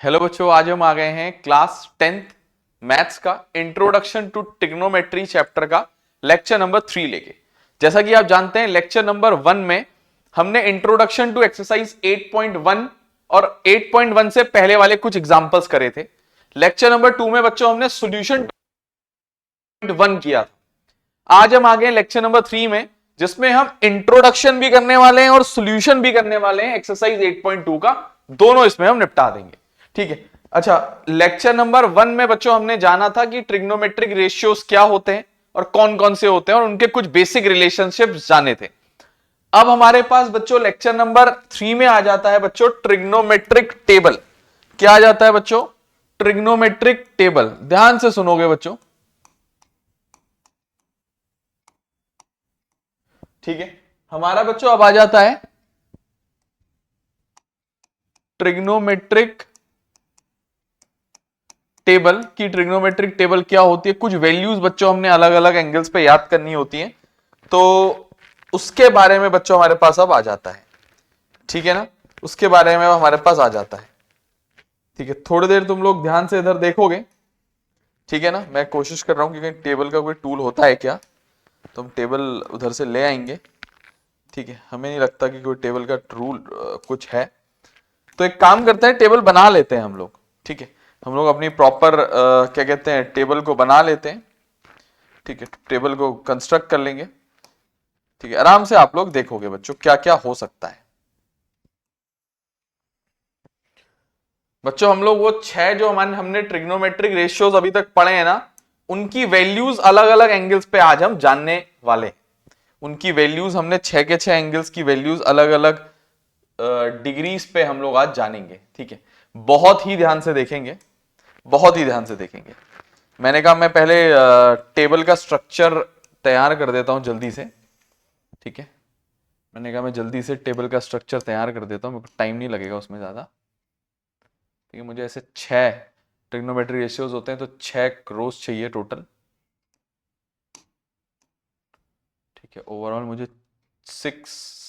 Hello बच्चों, आज हम आ गए हैं क्लास 10th मैथ्स का इंट्रोडक्शन टू ट्रिग्नोमेट्री चैप्टर का लेक्चर नंबर 3 लेके। जैसा कि आप जानते हैं, लेक्चर नंबर 1 में हमने इंट्रोडक्शन टू एक्सरसाइज 8.1 और 8.1 से पहले वाले कुछ एग्जांपल्स करे थे। लेक्चर नंबर 2 में बच्चों हमने सॉल्यूशन 1 किया था। आज हम आ गए लेक्चर नंबर 3 में, जिसमें हम इंट्रोडक्शन भी करने वाले हैं और सॉल्यूशन भी करने वाले हैं एक्सरसाइज 8.2 का। दोनों इसमें हम निपटा देंगे, ठीक है। अच्छा, लेक्चर नंबर 1 में बच्चों हमने जाना था कि ट्रिग्नोमेट्रिक रेशियोज क्या होते हैं और कौन कौन से होते हैं और उनके कुछ बेसिक रिलेशनशिप्स जाने थे। अब हमारे पास बच्चों लेक्चर नंबर 3 में आ जाता है बच्चों ट्रिग्नोमेट्रिक टेबल। क्या आ जाता है बच्चों? Trigonometric table. ध्यान से सुनोगे बच्चों, ठीक है। हमारा बच्चों अब आ जाता है ट्रिग्नोमेट्रिक टेबल की ट्रिग्नोमेट्रिक टेबल क्या होती है। कुछ वैल्यूज बच्चों हमने अलग अलग एंगल्स पे याद करनी होती हैं, तो उसके बारे में बच्चों हमारे पास अब आ जाता है, ठीक है ना। उसके बारे में हमारे पास आ जाता है, ठीक है। थोड़ी देर तुम लोग ध्यान से इधर देखोगे, ठीक है ना। मैं कोशिश कर रहा हूं कि कहीं टेबल का कोई टूल होता है क्या, तो हम टेबल उधर से ले आएंगे, ठीक है। हमें नहीं लगता कि कोई टेबल का रूल कुछ है, तो एक काम करते हैं, टेबल बना लेते हैं हम लोग, ठीक है। हम लोग अपनी प्रॉपर क्या कहते हैं, टेबल को बना लेते हैं, ठीक है। टेबल को कंस्ट्रक्ट कर लेंगे, ठीक है। आराम से आप लोग देखोगे बच्चों क्या क्या हो सकता है। बच्चों हम लोग वो 6 जो हमने ट्रिग्नोमेट्रिक रेशियोज अभी तक पढ़े हैं ना, उनकी वैल्यूज अलग अलग एंगल्स पे आज हम जानने वाले हैं। उनकी वैल्यूज हमने 6 के 6 एंगल्स की वैल्यूज अलग अलग डिग्रीज पे हम लोग आज जानेंगे, ठीक है। बहुत ही ध्यान से देखेंगे, बहुत ही ध्यान से देखेंगे। मैंने कहा मैं पहले टेबल का स्ट्रक्चर तैयार कर देता हूं जल्दी से, ठीक है। मैंने कहा मैं जल्दी से टेबल का स्ट्रक्चर तैयार कर देता हूं, टाइम नहीं लगेगा उसमें ज़्यादा, ठीक है। मुझे ऐसे 6 ट्रिग्नोमेट्री रेशियोज होते हैं, तो 6 रोज चाहिए टोटल, ठीक है। ओवरऑल मुझे 6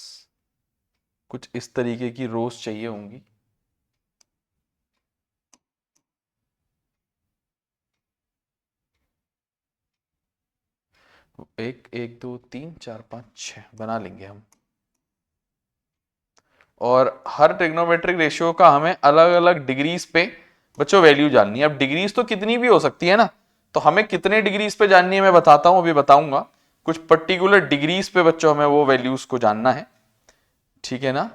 कुछ इस तरीके की रोज चाहिए होंगी, एक एक दो तीन चार पाँच 6 बना लेंगे हम। और हर ट्रिग्नोमेट्रिक रेशियो का हमें अलग अलग डिग्रीज पे बच्चों वैल्यू जाननी है। अब डिग्रीज तो कितनी भी हो सकती है ना, तो हमें कितने डिग्रीज पे जाननी है मैं बताता हूं, अभी बताऊंगा। कुछ पर्टिकुलर डिग्रीज पे बच्चों हमें वो वैल्यूज को जानना है, ठीक है ना।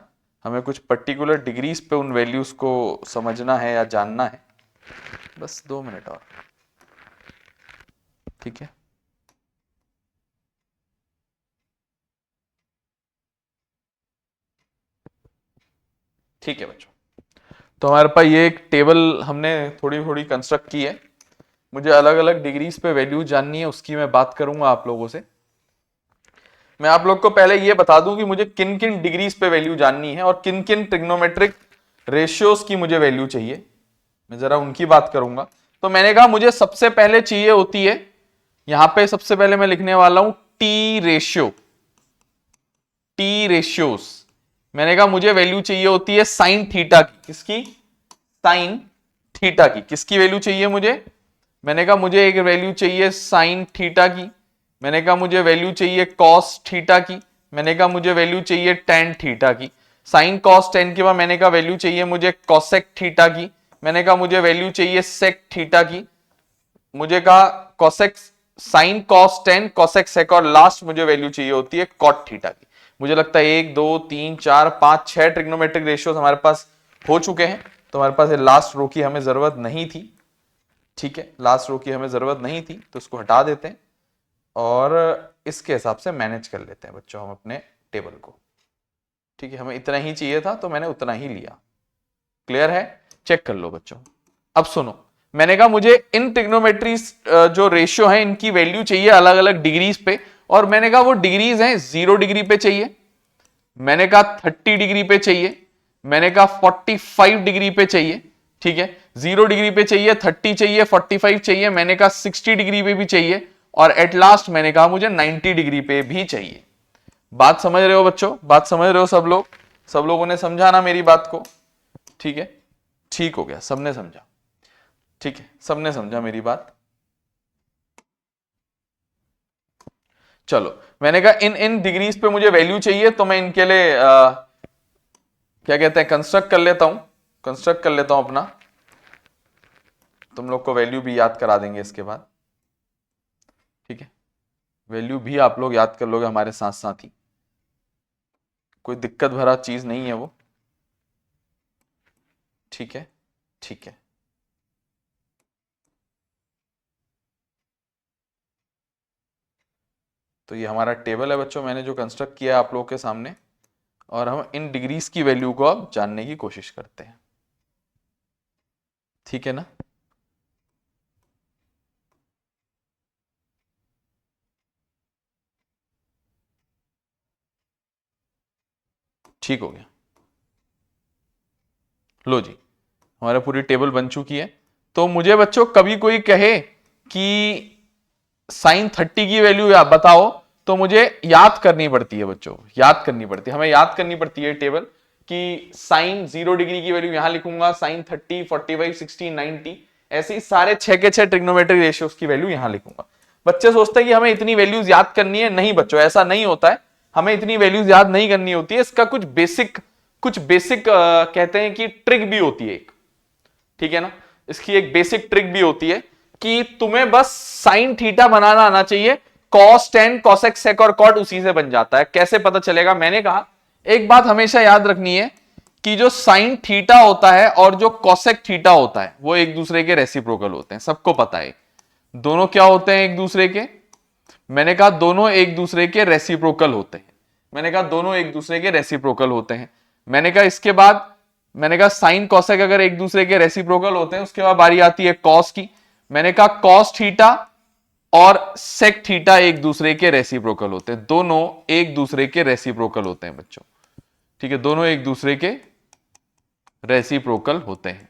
हमें कुछ पर्टिकुलर डिग्रीज पे उन वैल्यूज को समझना है या जानना है। बस 2 मिनट और, ठीक है। ठीक है बच्चों, तो हमारे पास ये एक टेबल हमने थोड़ी थोड़ी कंस्ट्रक्ट की है। मुझे अलग अलग डिग्रीज पे वैल्यू जाननी है, उसकी मैं बात करूंगा आप लोगों से। मैं आप लोग को पहले ये बता दूं कि मुझे किन किन डिग्रीज पे वैल्यू जाननी है और किन किन ट्रिग्नोमेट्रिक रेशियोज की मुझे वैल्यू चाहिए, मैं जरा उनकी बात करूंगा। तो मैंने कहा मुझे सबसे पहले चाहिए होती है, यहां पे सबसे पहले मैं लिखने वाला हूं टी रेशियो, टी रेशियोज। मैंने कहा मुझे वैल्यू चाहिए होती है साइन थीटा की। किसकी? साइन थीटा की। किसकी वैल्यू चाहिए मुझे? मैंने कहा मुझे एक वैल्यू चाहिए साइन थीटा की। मैंने कहा मुझे वैल्यू चाहिए कॉस थीटा की। मैंने कहा मुझे वैल्यू चाहिए टेन थीटा की। साइन कॉस टेन के बाद मैंने कहा वैल्यू चाहिए मुझे कॉसेक थीटा की। मैंने कहा मुझे वैल्यू चाहिए सेक थीटा की। मुझे कहा cosec, sine cos tan, cosec sec, और लास्ट मुझे वैल्यू चाहिए होती है कॉट थीटा की। मुझे लगता है 1 2 3 4 5 6 ट्रिग्नोमेट्रिक रेशियोज हमारे पास हो चुके हैं, तो हमारे पास लास्ट रो की हमें जरूरत नहीं थी, ठीक है। लास्ट रो की हमें जरूरत नहीं थी, तो उसको हटा देते हैं और इसके हिसाब से मैनेज कर लेते हैं बच्चों हम अपने टेबल को, ठीक है। हमें इतना ही चाहिए था तो मैंने उतना ही लिया। क्लियर है? चेक कर लो बच्चों। अब सुनो, मैंने कहा मुझे इन ट्रिग्नोमेट्री जो रेशियो है इनकी वैल्यू चाहिए अलग अलग डिग्रीज पे, और मैंने कहा वो डिग्रीज हैं 0 डिग्री पे चाहिए, मैंने कहा 30 डिग्री पे चाहिए, मैंने कहा 45 डिग्री पे चाहिए, ठीक है। 0 डिग्री पे चाहिए, 30 चाहिए, 45 चाहिए, मैंने कहा 60 डिग्री पे भी चाहिए, और एट लास्ट मैंने कहा मुझे 90 डिग्री पे भी चाहिए। बात समझ रहे हो बच्चों? बात समझ रहे हो सब लोग? सब लोगों ने समझा ना मेरी बात को? ठीक है, ठीक हो गया, सबने समझा? ठीक है, सबने समझा मेरी बात? चलो, मैंने कहा इन इन डिग्रीज पे मुझे वैल्यू चाहिए, तो मैं इनके लिए क्या कहते हैं, कंस्ट्रक्ट कर लेता हूं अपना। तुम लोग को वैल्यू भी याद करा देंगे इसके बाद, ठीक है? वैल्यू भी आप लोग याद कर लोगे हमारे साथ साथ ही, कोई दिक्कत भरा चीज नहीं है वो, ठीक है? ठीक है, तो ये हमारा टेबल है बच्चों, मैंने जो कंस्ट्रक्ट किया है आप लोगों के सामने, और हम इन डिग्रीज की वैल्यू को अब जानने की कोशिश करते हैं, ठीक है ना? ठीक हो गया, लो जी, हमारा पूरी टेबल बन चुकी है। तो मुझे बच्चों कभी कोई कहे कि साइन 30 की वैल्यू या बताओ, तो मुझे याद करनी पड़ती है बच्चों, याद करनी पड़ती है, हमें याद करनी पड़ती है टेबल कि साइन 0 डिग्री की वैल्यू यहां लिखूंगा, साइन 30, 45, 60, 90, ऐसे ही सारे 6 के 6 ट्रिग्नोमेट्रिक रेशियोज की वैल्यू यहां लिखूंगा। बच्चे सोचते हैं कि हमें इतनी वैल्यूज याद करनी है, नहीं बच्चों ऐसा नहीं होता है, हमें इतनी वैल्यूज याद नहीं करनी होती है, इसका कुछ बेसिक कहते हैं कि ट्रिक भी होती है एक, ठीक है ना? इसकी एक बेसिक ट्रिक भी होती है कि तुम्हें बस साइन थीटा बनाना आना चाहिए, कॉस टेन कॉसेक सेक और कॉट उसी से बन जाता है। कैसे पता चलेगा? मैंने कहा एक बात हमेशा याद रखनी है कि जो साइन थीटा होता है और जो कॉसेक थीटा होता है वो एक दूसरे के रेसिप्रोकल होते हैं, सबको पता है। दोनों क्या होते हैं एक दूसरे के? मैंने कहा दोनों एक दूसरे के रेसिप्रोकल होते हैं, मैंने कहा दोनों एक दूसरे के रेसिप्रोकल होते हैं। मैंने कहा इसके बाद मैंने कहा साइन कॉसेक अगर एक दूसरे के रेसिप्रोकल होते हैं, उसके बाद बारी आती है कॉस की। मैंने कहा कॉस थीटा और सेक थीटा एक दूसरे के रेसिप्रोकल होते हैं, दोनों एक दूसरे के रेसिप्रोकल होते हैं बच्चों, ठीक है? दोनों एक दूसरे के रेसिप्रोकल होते हैं,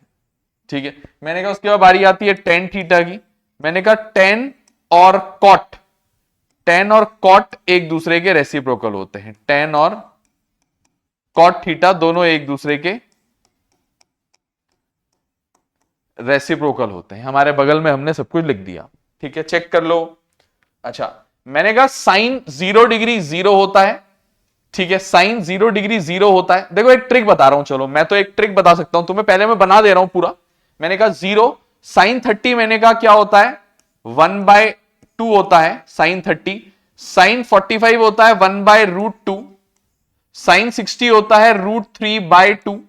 ठीक है? मैंने कहा उसके बाद बारी आती है टेन थीटा की। मैंने कहा टेन और कॉट एक दूसरे के रेसिप्रोकल होते हैं, टेन और कॉट थीटा दोनों एक दूसरे के रेसिप्रोकल होते हैं। हमारे बगल में हमने सब कुछ लिख दिया, ठीक है? चेक कर लो। अच्छा, मैंने कहा साइन 0 डिग्री 0 होता है, ठीक है? साइन 0 डिग्री 0 होता है। देखो एक ट्रिक बता रहा हूं, चलो मैं तो एक ट्रिक बता सकता हूं तुम्हें, पहले मैं बना दे रहा हूं पूरा। मैंने कहा 0 साइन 30, मैंने कहा क्या होता है? 1/2 होता है साइन 30। साइन 45 होता है 1/√2। साइन 60 होता है √3/2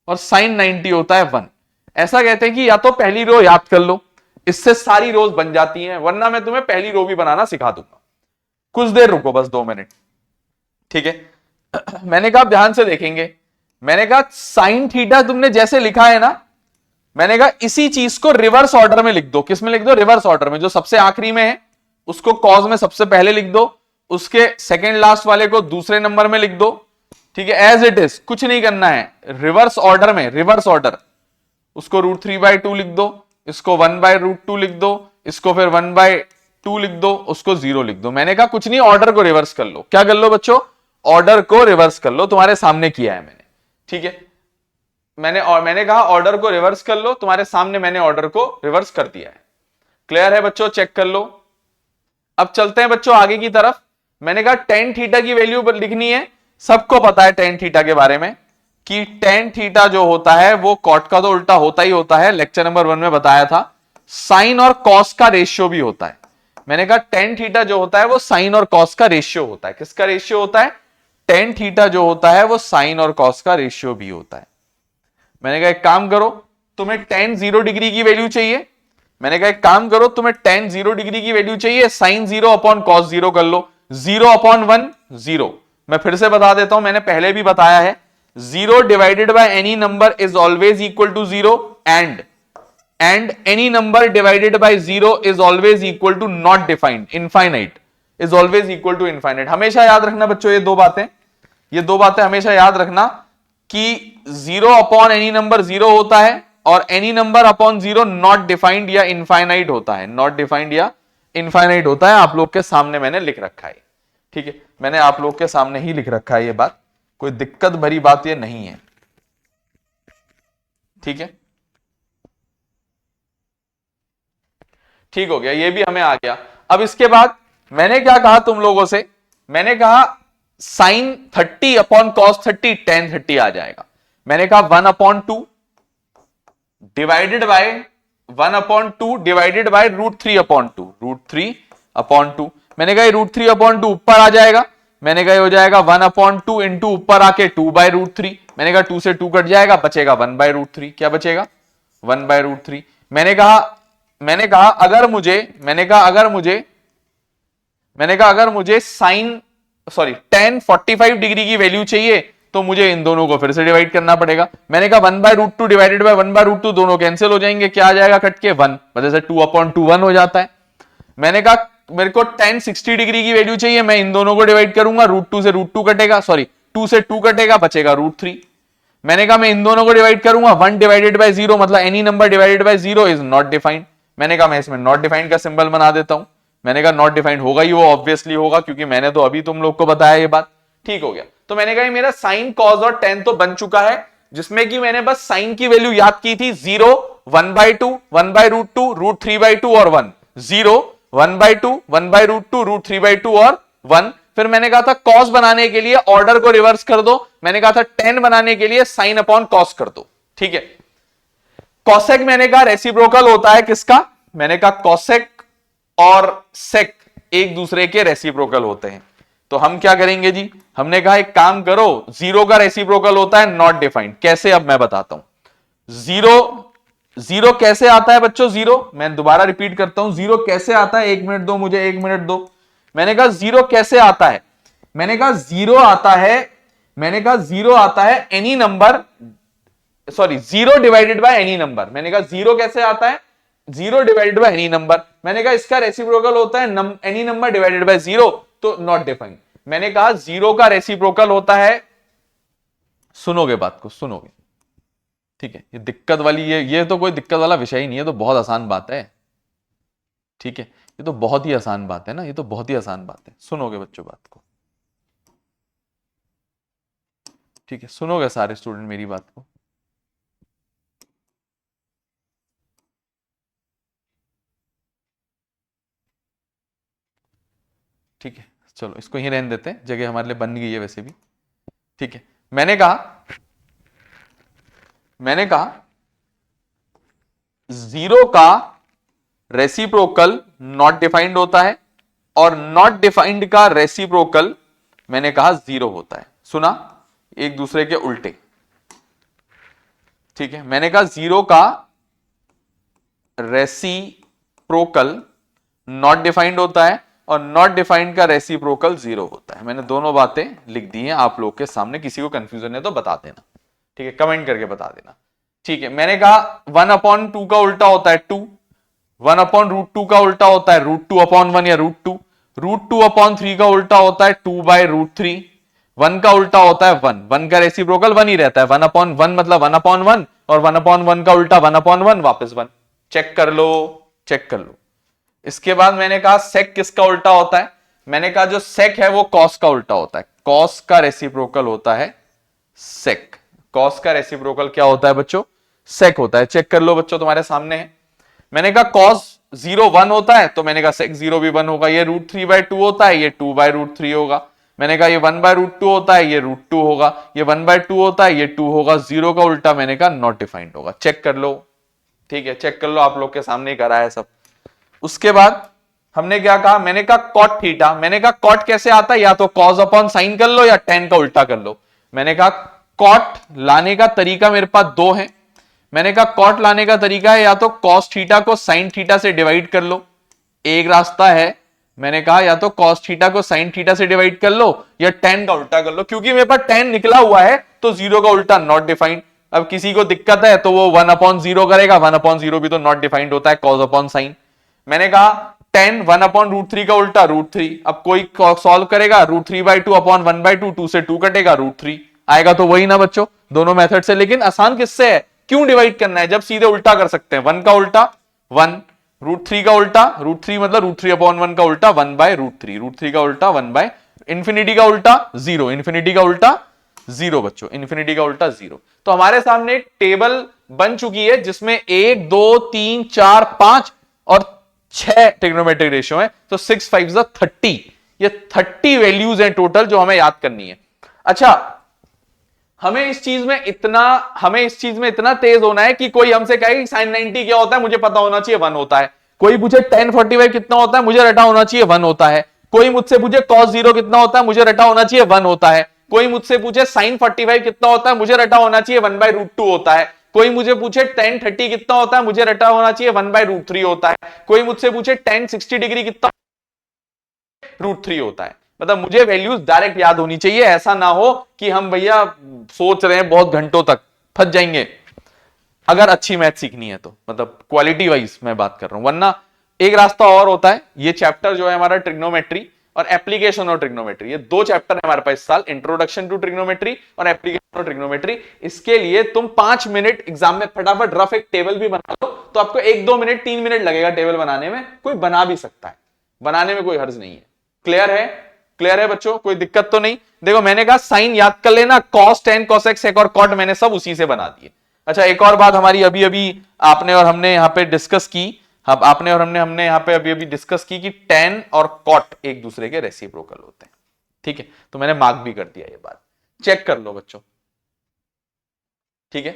और साइन 90 होता है 1। ऐसा कहते हैं कि या तो पहली रो याद कर लो, इससे सारी रोज बन जाती हैं, वरना मैं तुम्हें पहली रो भी बनाना सिखा दूंगा। कुछ देर रुको, बस 2 मिनट, ठीक है? मैंने कहा ध्यान से देखेंगे, मैंने कहा साइन थीटा तुमने जैसे लिखा है ना, मैंने कहा इसी चीज को रिवर्स ऑर्डर में लिख दो। किस में लिख दो? रिवर्स ऑर्डर में। जो सबसे आखिरी में है उसको कॉज में सबसे पहले लिख दो, उसके सेकेंड लास्ट वाले को दूसरे नंबर में लिख दो, ठीक है? एज इट इज, कुछ नहीं करना है, रिवर्स ऑर्डर में, रिवर्स ऑर्डर। उसको √3/2 लिख दो, इसको 1/√2 लिख दो, इसको फिर 1/2 लिख दो, उसको 0 लिख दो। मैंने कहा कुछ नहीं, ऑर्डर को रिवर्स कर लो। क्या कर लो बच्चों? ऑर्डर को रिवर्स कर लो। तुम्हारे सामने किया है मैंने, ठीक है? मैंने कहा ऑर्डर को रिवर्स कर लो, तुम्हारे सामने मैंने ऑर्डर को रिवर्स कर दिया है। क्लियर है बच्चों? चेक कर लो। अब चलते हैं बच्चों आगे की तरफ। मैंने कहा टेन थीटा की वैल्यू लिखनी है, सबको पता है टेन थीटा के बारे में कि टेन थीटा जो होता है वो कॉट का तो उल्टा होता ही होता है, लेक्चर नंबर 1 में बताया था। साइन और कॉस का रेशियो भी होता है। मैंने कहा टेन थीटा जो होता है वो साइन और कॉस का रेशियो होता है। किसका रेशियो होता है? टेन थीटा जो होता है वो साइन और कॉस का रेशियो भी होता है। मैंने कहा एक काम करो, तुम्हें टेन 0 डिग्री की वैल्यू चाहिए। मैंने कहा एक काम करो, तुम्हें टेन 0 डिग्री की वैल्यू चाहिए, साइन 0 अपॉन कॉस 0 कर लो। 0/1 0। मैं फिर से बता देता हूं, मैंने पहले भी बताया है, 0 divided by any number is always equal to 0 and any number divided by 0 is always equal to not defined. Infinite is always equal to infinite. हमेशा याद रखना बच्चों ये दो बातें हमेशा याद रखना कि 0 अपॉन एनी नंबर 0 होता है और any number upon 0 not defined या इनफाइनाइट होता है। नॉट डिफाइंड या इनफाइनाइट होता है। आप लोग के सामने मैंने लिख रखा है, ठीक है? मैंने आप लोग के सामने ही लिख रखा है ये बात, कोई दिक्कत भरी बात ये नहीं है, ठीक है? ठीक हो गया, ये भी हमें आ गया। अब इसके बाद मैंने क्या कहा तुम लोगों से, मैंने कहा साइन 30 अपॉन कॉस 30 tan 30 आ जाएगा। मैंने कहा 1/2 डिवाइडेड बाय 1/2 डिवाइडेड बाय √3/2 √3/2। मैंने कहा √3/2 ऊपर आ जाएगा, मैंने कहा हो जाएगा 1/2 इंटू ऊपर आके 2/√3। मैंने कहा 2 से 2 कट जाएगा, बचेगा 1/√3। क्या बचेगा? 1/√3। मैंने कहा अगर मुझे साइन tan 45 डिग्री की वैल्यू चाहिए तो मुझे इन दोनों को फिर से डिवाइड करना पड़ेगा। मैंने कहा 1/√2 डिवाइडेड बाय 1/√2 दोनों कैंसिल हो जाएंगे, क्या आ जाएगा कट के? 1, वजह से 2/2 1 हो जाता है। मैंने कहा मेरे को tan 60 डिग्री की वैल्यू चाहिए, मैं इन दोनों को डिवाइड करूंगा, √2 से √2 कटेगा, 2 से 2 कटेगा, बचेगा √3। मैंने कहा मैं इन दोनों को डिवाइड करूंगा, 1 डिवाइडेड बाय 0 मतलब any number divided by 0 is not defined. मैंने कहा मैं इसमें नॉट डिफाइंड का सिंबल बना देता हूं। मैंने कहा नॉट डिफाइंड होगा ही, वो ऑब्वियसली होगा क्योंकि मैंने तो अभी तुम लोग को बताया ये बात। ठीक हो गया। तो मैंने कहा मेरा साइन कॉस और tan तो बन चुका है, जिसमें कि मैंने बस साइन की वैल्यू याद की थी 0 1/2 1/√2 √3/2 और 1 0 1/2 1/√2 √3/2 और 1। फिर मैंने कहा था कॉस बनाने के लिए ऑर्डर को रिवर्स कर दो, मैंने कहा था tan बनाने के लिए साइन अपॉन कॉस कर दो। ठीक है, कॉसेक मैंने कहा रेसिप्रोकल होता है किसका? मैंने कहा कॉसेक और सेक एक दूसरे के रेसिप्रोकल होते हैं। तो हम क्या करेंगे जी, हमने कहा एक काम करो, 0 का रेसिप्रोकल होता है नॉट डिफाइंड। कैसे? अब मैं बताता हूं। 0 कैसे आता है बच्चों? 0 मैं दोबारा रिपीट करता हूं, 0 कैसे आता है? 1 मिनट दो मुझे, 1 मिनट दो। मैंने कहा 0 कैसे आता है? मैंने कहा 0 आता है any number, 0 divided by any number. मैंने कहा 0 कैसे आता है? 0 डिवाइडेड बाय एनी नंबर। मैंने कहा इसका रेसिप्रोकल होता है एनी नंबर डिवाइडेड बाय 0, तो नॉट डिफाइंड। मैंने कहा 0 का रेसिप्रोकल होता है, सुनोगे बात को, सुनोगे, ठीक है? ये दिक्कत वाली, ये तो कोई दिक्कत वाला विषय ही नहीं है, तो बहुत आसान बात है। ठीक है, ये तो बहुत ही आसान बात है ना, ये तो बहुत ही आसान बात है। सुनोगे बच्चों बात को, ठीक है? सुनोगे सारे स्टूडेंट मेरी बात को। ठीक है, चलो इसको यहीं रहने देते हैं, जगह हमारे लिए बन गई है वैसे भी। ठीक है, मैंने कहा 0 का रेसिप्रोकल नॉट डिफाइंड होता है और नॉट डिफाइंड का रेसिप्रोकल मैंने कहा 0 होता है। सुना? एक दूसरे के उल्टे। ठीक है, मैंने कहा 0 का रेसिप्रोकल नॉट डिफाइंड होता है और नॉट डिफाइंड का रेसिप्रोकल 0 होता है। मैंने दोनों बातें लिख दी हैं आप लोग के सामने, किसी को कंफ्यूजन है तो बता देना। ठीक है, कमेंट करके बता देना। ठीक है, मैंने कहा 1/2 का उल्टा होता है 2, 1/√2 का उल्टा होता है √2/1 या √2, √2/3 का उल्टा होता है 2/√3, 1 का उल्टा होता है 1, 1 का रेसिप्रोकल 1 ही रहता है, 1/1 मतलब 1/1 और 1/1 का उल्टा 1/1 वापस 1। चेक कर लो, चेक कर लो। इसके बाद मैंने कहा सेक किसका उल्टा होता है? मैंने कहा जो सेक है वो कॉस का उल्टा होता है, कॉस का रेसिप्रोकल होता है सेक। कॉस का रेसिप्रोकल क्या होता है बच्चों? सेक होता है। चेक कर लो बच्चों, तुम्हारे सामने है। मैंने कहा कॉस 0 1 होता है, तो मैंने कहा सेक 0 भी 1 होगा। ये √3/2 होता है, ये 2/√3 होगा। मैंने कहा ये 1/√2 होता है, ये √2 होगा। ये 1/2 होता है, ये 2 होगा। 0 का उल्टा मैंने कहा नॉट डिफाइंड होगा। चेक कर लो, ठीक है, चेक कर लो, आप लोग के सामने करा है सब। उसके बाद हमने क्या कहा? मैंने कहा कॉट थीटा। मैंने कहा कॉट कैसे आता है? या तो कॉस अपॉन साइन कर लो या tan का उल्टा कर लो। मैंने कहा कॉट लाने का तरीका मेरे पास दो है। मैंने कहा कॉट लाने का तरीका है या तो कॉस थीटा को साइन थीटा से डिवाइड कर लो, एक रास्ता है। मैंने कहा या तो कॉस थीटा को साइन थीटा से डिवाइड कर लो या tan का उल्टा कर लो। क्योंकि मेरे पास tan निकला हुआ है तो 0 का उल्टा नॉट डिफाइंड। अब किसी को दिक्कत है तो वो 1/0 करेगा, 1/0 भी तो नॉट डिफाइंड होता है, कॉस अपॉन साइन। मैंने कहा tan 1/√3 का उल्टा √3। अब कोई सॉल्व करेगा, √3/2/1/2, 2 से 2 कटेगा, √3 आएगा। तो वही ना बच्चों, दोनों मेथड से। लेकिन आसान किससे है? क्यों डिवाइड करना है जब सीधे उल्टा कर सकते हैं? 1 का उल्टा 1, √3 का उल्टा √3 मतलब √3/1 का उल्टा 1/√3, √3 का उल्टा 1/ इंफिनिटी का उल्टा 0, इंफिनिटी का उल्टा 0 बच्चों, इंफिनिटी का उल्टा 0। तो हमारे सामने एक टेबल बन चुकी है जिसमें 1 2 3 4 5 और 6 ट्रिग्नोमेट्रिक रेशियो है, तो 6 5 30, ये 30 वैल्यूज हैं टोटल जो हमें याद करनी है। अच्छा, हमें इस चीज में इतना तेज होना है कि कोई हमसे कहे कि sin 90 क्या होता है, मुझे पता होना चाहिए 1 होता है। कोई पूछे tan 45 कितना होता है, मुझे रटा होना चाहिए 1 होता है। कोई मुझसे पूछे cos 0 कितना होता है, मुझे रटा होना चाहिए 1 होता है। कोई मुझसे पूछे sin 45 कितना होता है, मुझे रटा होना चाहिए 1/√2 होता है। कोई मुझे पूछे tan 30 कितना होता है, मुझे रटा होना चाहिए 1/√3 होता है। कोई मुझसे पूछे tan 60 डिग्री कितना √3 होता है। मतलब मुझे वैल्यूज डायरेक्ट याद होनी चाहिए, ऐसा ना हो कि हम भैया सोच रहे हैं बहुत घंटों तक, फंस जाएंगे अगर अच्छी मैथ सीखनी है तो, मतलब क्वालिटी वाइज मैं बात कर रहा हूं। वरना एक रास्ता और होता है, ये चैप्टर जो है हमारा ट्रिग्नोमेट्री और एप्लीकेशन ऑफ ट्रिग्नोमेट्री, ये 2 चैप्टर है हमारे पास इस साल, इंट्रोडक्शन टू ट्रिग्नोमेट्री और एप्लीकेशन ऑफ ट्रिग्नोमेट्री। इसके लिए तुम 5 मिनट एग्जाम में फटाफट रफ एक टेबल भी बना लो, तो आपको 1-2 मिनट 3 मिनट लगेगा टेबल बनाने में। कोई बना भी सकता है, बनाने में कोई हर्ज नहीं है। क्लियर है? क्लियर है बच्चों, कोई दिक्कत तो नहीं? देखो मैंने कहा साइन याद कर लेना, cos tan cos x sec और cot मैंने सब उसी से बना दिए। अच्छा, एक और बात हमारी अभी अभी आपने और हमने यहाँ पे डिस्कस की, आपने और हमने यहाँ पे अभी अभी डिस्कस की कि tan और cot एक दूसरे के रेसिप्रोकल होते हैं। ठीक है, तो मैंने मार्क भी कर दिया ये बात, चेक कर लो बच्चों। ठीक है,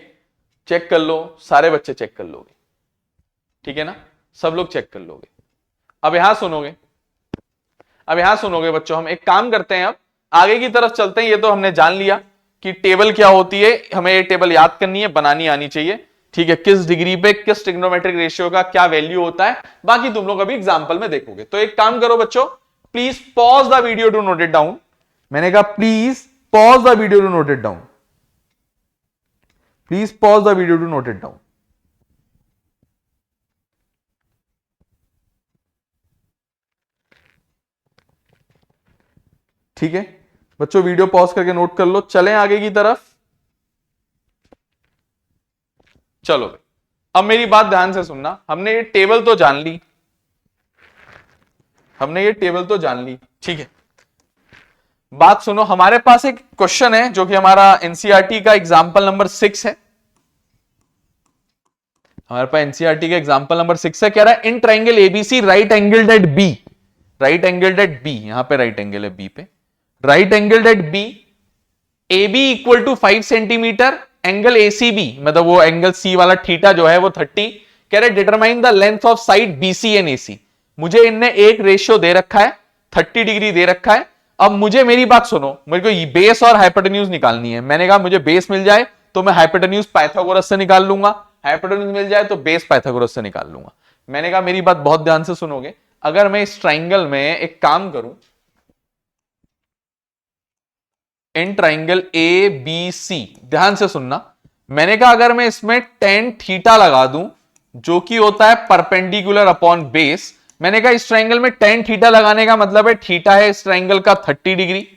चेक कर लो, सारे बच्चे चेक कर लोगे, ठीक है ना, सब लोग चेक कर लोगे। अब यहां सुनोगे बच्चों, हम एक काम करते हैं, अब आगे की तरफ चलते हैं। ये तो हमने जान लिया कि टेबल क्या होती है, हमें ये टेबल याद करनी है, बनानी आनी चाहिए। ठीक है, किस डिग्री पे किस ट्रिग्नोमेट्रिक रेशियो का क्या वैल्यू होता है, बाकी तुम लोग अभी एग्जांपल में देखोगे। तो एक काम करो बच्चों, please pause the video to note it down. मैंने कहा please pause the video to note it down, please pause the video to note it down. ठीक है बच्चों, वीडियो पॉज करके नोट कर लो। चलें आगे की तरफ। चलो भाई, अब मेरी बात ध्यान से सुनना। हमने ये टेबल तो जान ली, ठीक है। बात सुनो, हमारे पास एक क्वेश्चन है जो कि हमारा एनसीईआरटी का एग्जाम्पल नंबर 6 है। हमारे पास एनसीईआरटी का एग्जाम्पल नंबर 6 है। कह रहा है in triangle ABC right angled at B, right angled at B, यहां पे राइट एंगल है बी पे, right angled at B, A B equal to 5 centimetre, angle ACB मतलब वो एंगल सी वाला थीटा जो है वो 30। कह रहे determine the length of side BC and AC. मुझे इनने एक रेशियो दे रखा है, 30 डिग्री दे रखा है। अब मुझे मेरी बात सुनो, मेरे को बेस और हाइपोटेन्यूज निकालनी है। मैंने कहा मुझे बेस मिल जाए तो मैं हाइपोटेन्यूज पाइथागोरस से निकाल लूंगा, हाइपोटेन्यूज मिल जाए तो बेस पाइथागोरस से निकाल लूंगा। मैंने कहा मेरी बात बहुत ध्यान से सुनोगे, अगर मैं इस ट्राइंगल में एक काम करूं, in triangle A B C, ध्यान से सुनना, मैंने कहा अगर मैं इसमें tan थीटा लगा दूं जो कि होता है परपेंडिकुलर अपॉन बेस। मैंने कहा इस ट्राइंगल में tan थीटा लगाने का मतलब है थीटा है इस ट्राइंगल का 30 डिग्री,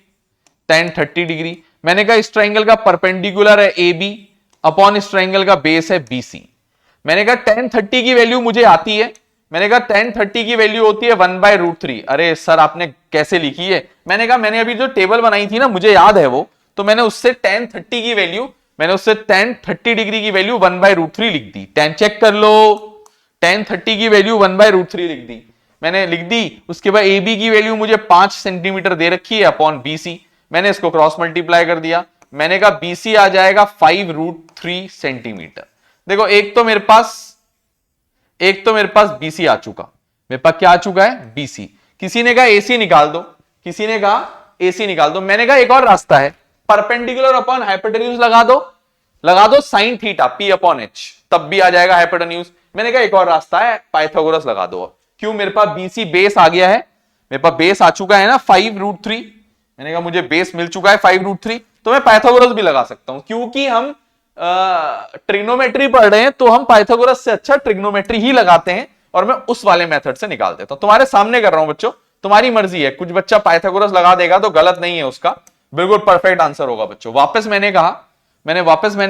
tan 30 डिग्री। मैंने कहा इस ट्राइंगल का परपेंडिकुलर है ए बी अपॉन इस ट्राइंगल का बेस है बी सी। मैंने कहा tan 30 की वैल्यू मुझे आती है, मैंने कहा tan 30 की वैल्यू होती है 1/√3। अरे सर आपने कैसे लिखी है? मैंने कहा मैंने अभी जो टेबल बनाई थी ना, मुझे याद है वो, तो मैंने उससे tan 30 की वैल्यू, मैंने उससे tan 30 डिग्री की वैल्यू 1/√3 लिख दी। tan चेक कर लो, tan 30 की वैल्यू 1/√3 लिख दी, मैंने लिख दी। उसके बाद ए बी की वैल्यू मुझे 5 सेंटीमीटर दे रखी है अपॉन बी सी, मैंने इसको क्रॉस मल्टीप्लाई कर दिया। मैंने कहा बी सी आ जाएगा 5√3 सेंटीमीटर। देखो एक तो मेरे पास बीसी आ चुका, मेरे पास क्या आ चुका है? बीसी। किसी ने कहा एसी निकाल दो, किसी ने कहा एसी निकाल दो। मैंने कहा एक और रास्ता है, परपेंडिकुलर अपॉन हाइपोटेन्यूज लगा दो sine theta P upon H, तब भी आ जाएगा हाइपोटेन्यूज। मैंने कहा एक और रास्ता है, पाइथागोरस लगा दो। क्यों? मेरे पास बीसी बेस आ गया है, मेरे पास बेस आ चुका है ना 5√3। मैंने कहा मुझे बेस मिल चुका है 5√3, तो मैं पाइथागोरस भी लगा सकता हूं। क्योंकि हम ट्रिग्नोमेट्री पढ़ रहे हैं तो हम पाइथागोरस से अच्छा ट्रिग्नोमेट्री ही लगाते हैं, और मैं उस वाले मेथड से निकाल देता हूं। तुम्हारे सामने कर रहा हूं बच्चों, तुम्हारी मर्जी है। कुछ बच्चा पाइथागोरस लगा देगा तो गलत नहीं है उसका, बिल्कुल परफेक्ट आंसर होगा बच्चों। वापस मैंने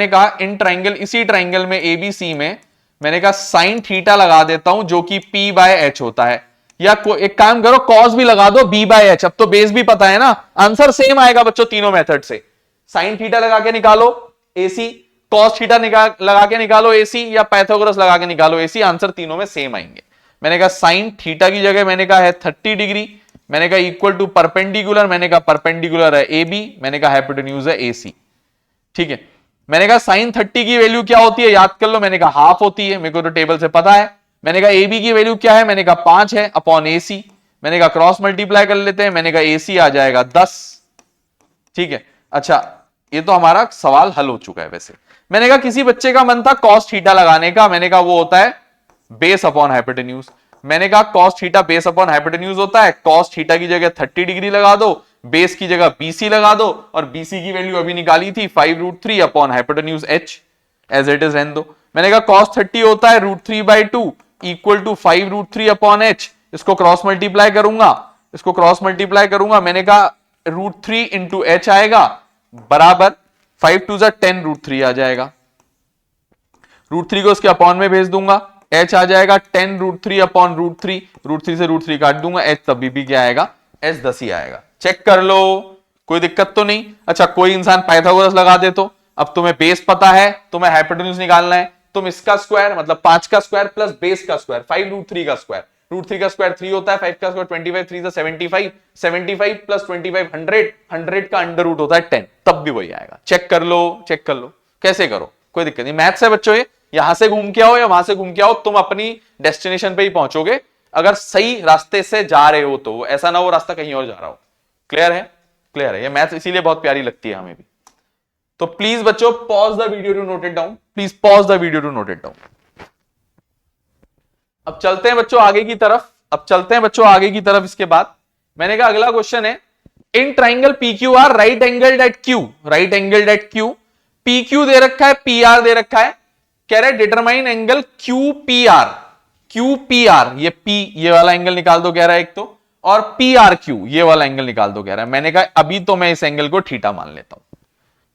कहा इन ट्राइंगल, इसी ट्राइंगल में एबीसी में मैंने कहा साइन थीटा लगा देता हूं जो कि p/h होता है, या एक काम करो कॉस भी लगा दो b/h। अब तो बेस भी पता है ना, आंसर सेम आएगा बच्चों तीनों मेथड से। साइन थीटा लगा के निकालो एसी, कॉस थीटा लगा के निकालो एसी, या पाइथागोरस लगा के निकालो एसी, आंसर तीनों में सेम आएंगे। मैंने कहा साइन थीटा की जगह मैंने कहा है 30 डिग्री, मैंने कहा इक्वल टू परपेंडिकुलर, मैंने कहा परपेंडिकुलर है ए बी, मैंने कहा हाइपोटेन्यूज है ए सी। ठीक है, मैंने कहा साइन 30 की वैल्यू क्या होती है, याद कर लो, मैंने कहा हाफ होती है, मेरे को तो टेबल से पता है। मैंने कहा ए बी की वैल्यू क्या है, मैंने कहा 5 है अपॉन ए सी, मैंने कहा क्रॉस मल्टीप्लाई कर लेते हैं, मैंने कहा ए सी आ जाएगा 10। ठीक है, अच्छा ये तो हमारा सवाल हल हो चुका है। वैसे मैंने कहा किसी बच्चे का मन था कॉस थीटा लगाने का, मैंने कहा वो होता है बेस अपॉन हाइपोटेन्यूज। मैंने कहा cos theta base upon hypotenuse होता है, कॉस थीटा की जगह 30 डिग्री लगा दो, बेस की जगह बीसी लगा दो, और बीसी की वैल्यू अभी निकाली थी 5√3 upon hypotenuse H, as it is रहने दो। मैंने कहा कॉस 30 होता है √3/2 इक्वल टू 5√3 अपॉन एच, इसको क्रॉस मल्टीप्लाई करूंगा, इसको क्रॉस मल्टीप्लाई करूंगा, मैंने कहा √3 इंटू एच आएगा बराबर 5 2 10 √3 आ जाएगा, √3 को उसके अपॉन में भेज दूंगा, h आ जाएगा 10 √3 अपॉन √3, √3 से √3 काट दूंगा, h तभी भी क्या आएगा, h 10 ही आएगा। चेक कर लो, कोई दिक्कत तो नहीं। अच्छा कोई इंसान पाइथागोरस लगा दे तो, अब तुम्हें बेस पता है, तुम्हें हाइपोटेन्यूज निकालना है, तुम इसका स्क्वायर मतलब 5 का स्क्वायर प्लस बेस का स्क्वायर 5√3 का स्क्वायर, √3 का स्क्वायर 3 होता है, 5 का स्क्वायर 25, 3 से 75, 75 प्लस 25 100, 100 का अंडर रूट होता है 10, तब भी वही आएगा। चेक कर लो, चेक कर लो, कैसे करो कोई दिक्कत नहीं, मैथ्स है बच्चों, ये यहां से घूम के आओ या वहां से घूम के आओ, तुम अपनी डेस्टिनेशन पे ही पहुंचोगे, अगर सही रास्ते से जा रहे हो तो, ऐसा ना हो रास्ता कहीं और जा रहा हो। क्लियर है, क्लियर है, ये मैथ्स इसीलिए बहुत प्यारी लगती है हमें भी। तो प्लीज बच्चों pause the video to note it down, please pause the video to note it down. अब चलते हैं बच्चों आगे की तरफ, अब चलते हैं बच्चों आगे की तरफ। इसके बाद मैंने कहा अगला क्वेश्चन है, in triangle P Q R right angled at Q, right angled at Q, P Q दे रखा है, पी आर दे रखा है, कह रहे determine angle Q P R, Q P R, ये पी ये वाला एंगल निकाल दो कह रहा है एक तो, और पी आर क्यू ये वाला एंगल निकाल दो कह रहा है। मैंने कहा अभी तो मैं इस एंगल को थीटा मान लेता हूं,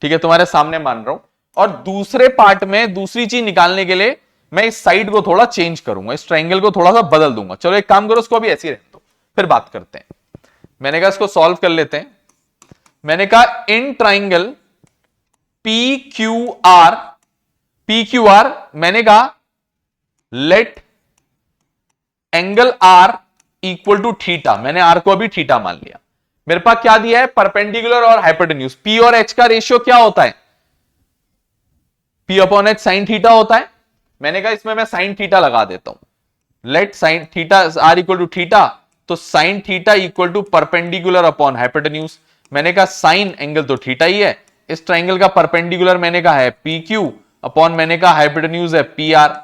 ठीक है, तुम्हारे सामने मान रहा हूं, और दूसरे पार्ट में दूसरी चीज निकालने के लिए मैं इस साइड को थोड़ा चेंज करूंगा, इस ट्राइंगल को थोड़ा सा बदल दूंगा। चलो एक काम करो, उसको अभी ऐसे ही रहने दो, फिर बात करते हैं। मैंने कहा इसको सॉल्व कर लेते हैं। मैंने कहा in triangle P Q R, P Q R, मैंने कहा let angle R equal to theta, मैंने आर को अभी थीटा मान लिया। मेरे पास क्या दिया है, परपेंडिकुलर और हाइपोटेन्यूज, पी और एच का रेशियो क्या होता है, P upon h sine theta होता है। मैंने कहा इसमें मैं साइन थीटा लगा देता हूं, let sine theta R equal to theta, तो sine theta equal to perpendicular upon hypotenuse. मैंने कहा साइन एंगल तो थीटा ही है, इस ट्राइंगल का परपेंडिकुलर मैंने कहा है पी क्यू अपॉन मैंने कहा हाइपोटेन्यूज है पी आर।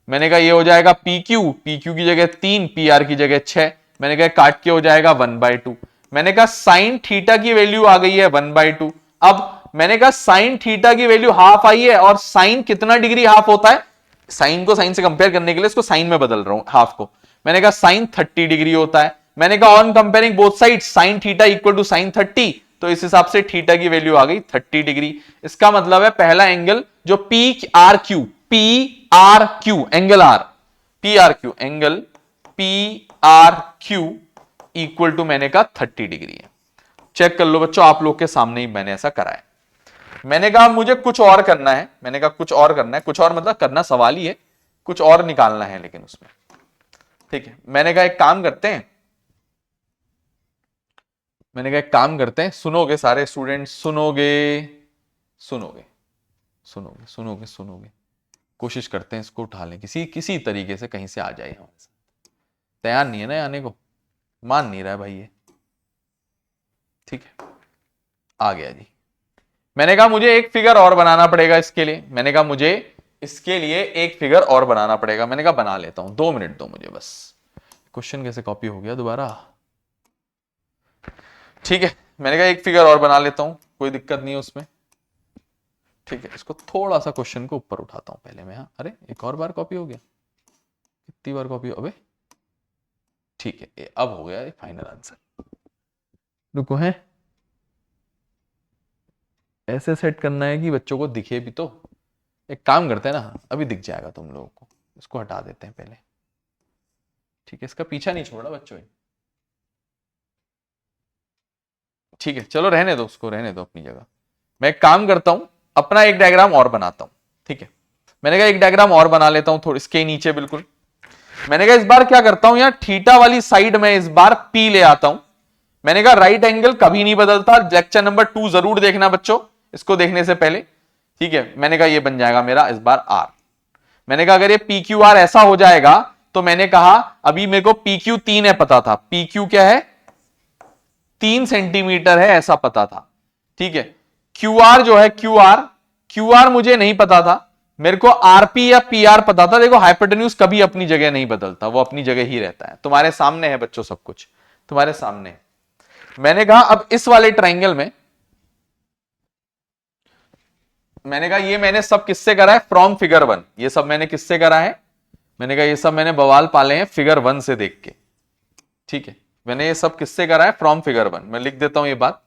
मैंने कहा ये हो जाएगा पी क्यू की जगह 3, पी आर की जगह 6, मैंने कहा काट के हो जाएगा 1/2। मैंने कहा साइन थीटा की वैल्यू आ गई है 1/2। अब मैंने कहा साइन थीटा की वैल्यू हाफ आई है, और साइन कितना डिग्री हाफ होता है, साइन को साइन से कंपेयर करने के लिए इसको साइन में बदल रहा हूं हाफ को। मैंने कहा साइन 30 डिग्री होता है। मैंने कहा on comparing both side sine theta equal to sine 30, तो इस हिसाब से थीटा की वैल्यू आ गई 30 डिग्री। इसका मतलब है पहला एंगल जो P R Q angle R, P R Q angle P R Q equal to मैंने कहा 30 डिग्री है। चेक कर लो बच्चों, आप लोग के सामने ही मैंने ऐसा करा है। मैंने कहा मुझे कुछ और करना है, मैंने कहा कुछ और करना है, कुछ और मतलब करना सवाल ही है, कुछ और निकालना है लेकिन उसमें, ठीक है। मैंने कहा एक काम करते हैं, मैंने कहा एक काम करते हैं, सुनोगे सारे स्टूडेंट, सुनोगे सुनोगे सुनोगे सुनोगे सुनोगे, कोशिश करते हैं इसको उठा लें किसी तरीके से, कहीं से आ जाए हमारे साथ। तैयार नहीं है ना आने को, मान नहीं रहा है भाई ये, ठीक है, आ गया जी। मैंने कहा मुझे एक फिगर और बनाना पड़ेगा इसके लिए, मैंने कहा मुझे इसके लिए एक फिगर और बनाना पड़ेगा। मैंने कहा बना लेता हूं, 2 मिनट दो मुझे बस। क्वेश्चन कैसे कॉपी हो गया दोबारा, ठीक है। मैंने कहा एक फिगर और बना लेता हूं, कोई दिक्कत नहीं है उसमें, ठीक है। इसको थोड़ा सा क्वेश्चन को ऊपर उठाता हूं पहले मैं, हाँ अरे एक और बार कॉपी हो गया, कितनी बार कॉपी हो, अबे ठीक है, अब हो गया फाइनल आंसर। रुको, है ऐसे सेट करना है कि बच्चों को दिखे भी तो। एक काम करते हैं ना, अभी दिख जाएगा तुम लोगों को, इसको हटा देते हैं पहले, ठीक है। इसका पीछा नहीं छोड़ा बच्चों, ठीक है, चलो रहने दो उसको, रहने दो अपनी जगह। मैं एक काम करता हूं, अपना एक डायग्राम और बनाता हूं, ठीक है। मैंने कहा एक डायग्राम और बना लेता हूं थोड़ी इसके नीचे बिल्कुल। मैंने कहा इस बार क्या करता हूं, यहां थीटा वाली साइड में इस बार P ले आता हूं। मैंने कहा राइट एंगल कभी नहीं बदलता, लेक्चर नंबर 2 जरूर देखना बच्चों इसको देखने से पहले, ठीक है। मैंने कहा ये बन जाएगा मेरा इस बार R। मैंने कहा अगर ये PQR ऐसा हो जाएगा तो मैंने कहा अभी मेरे को PQ 3 है पता था, PQ क्या है 3 सेंटीमीटर है ऐसा पता था, ठीक है। QR जो है QR मुझे नहीं पता था, मेरे को RP या PR पता था। देखो हाइपोटेन्यूज कभी अपनी जगह नहीं बदलता, वो अपनी जगह ही रहता है। तुम्हारे सामने है बच्चों, सब कुछ तुम्हारे सामने है। मैंने कहा अब इस वाले ट्राइंगल में, मैंने कहा ये मैंने सब किससे करा है, फ्रॉम फिगर 1। ये सब मैंने किससे करा है, मैंने कहा ये सब मैंने बवाल पाले हैं फिगर 1 से देख के, ठीक है। मैंने ये सब किससे करा है, फ्रॉम फिगर 1। मैं लिख देता हूं ये बात,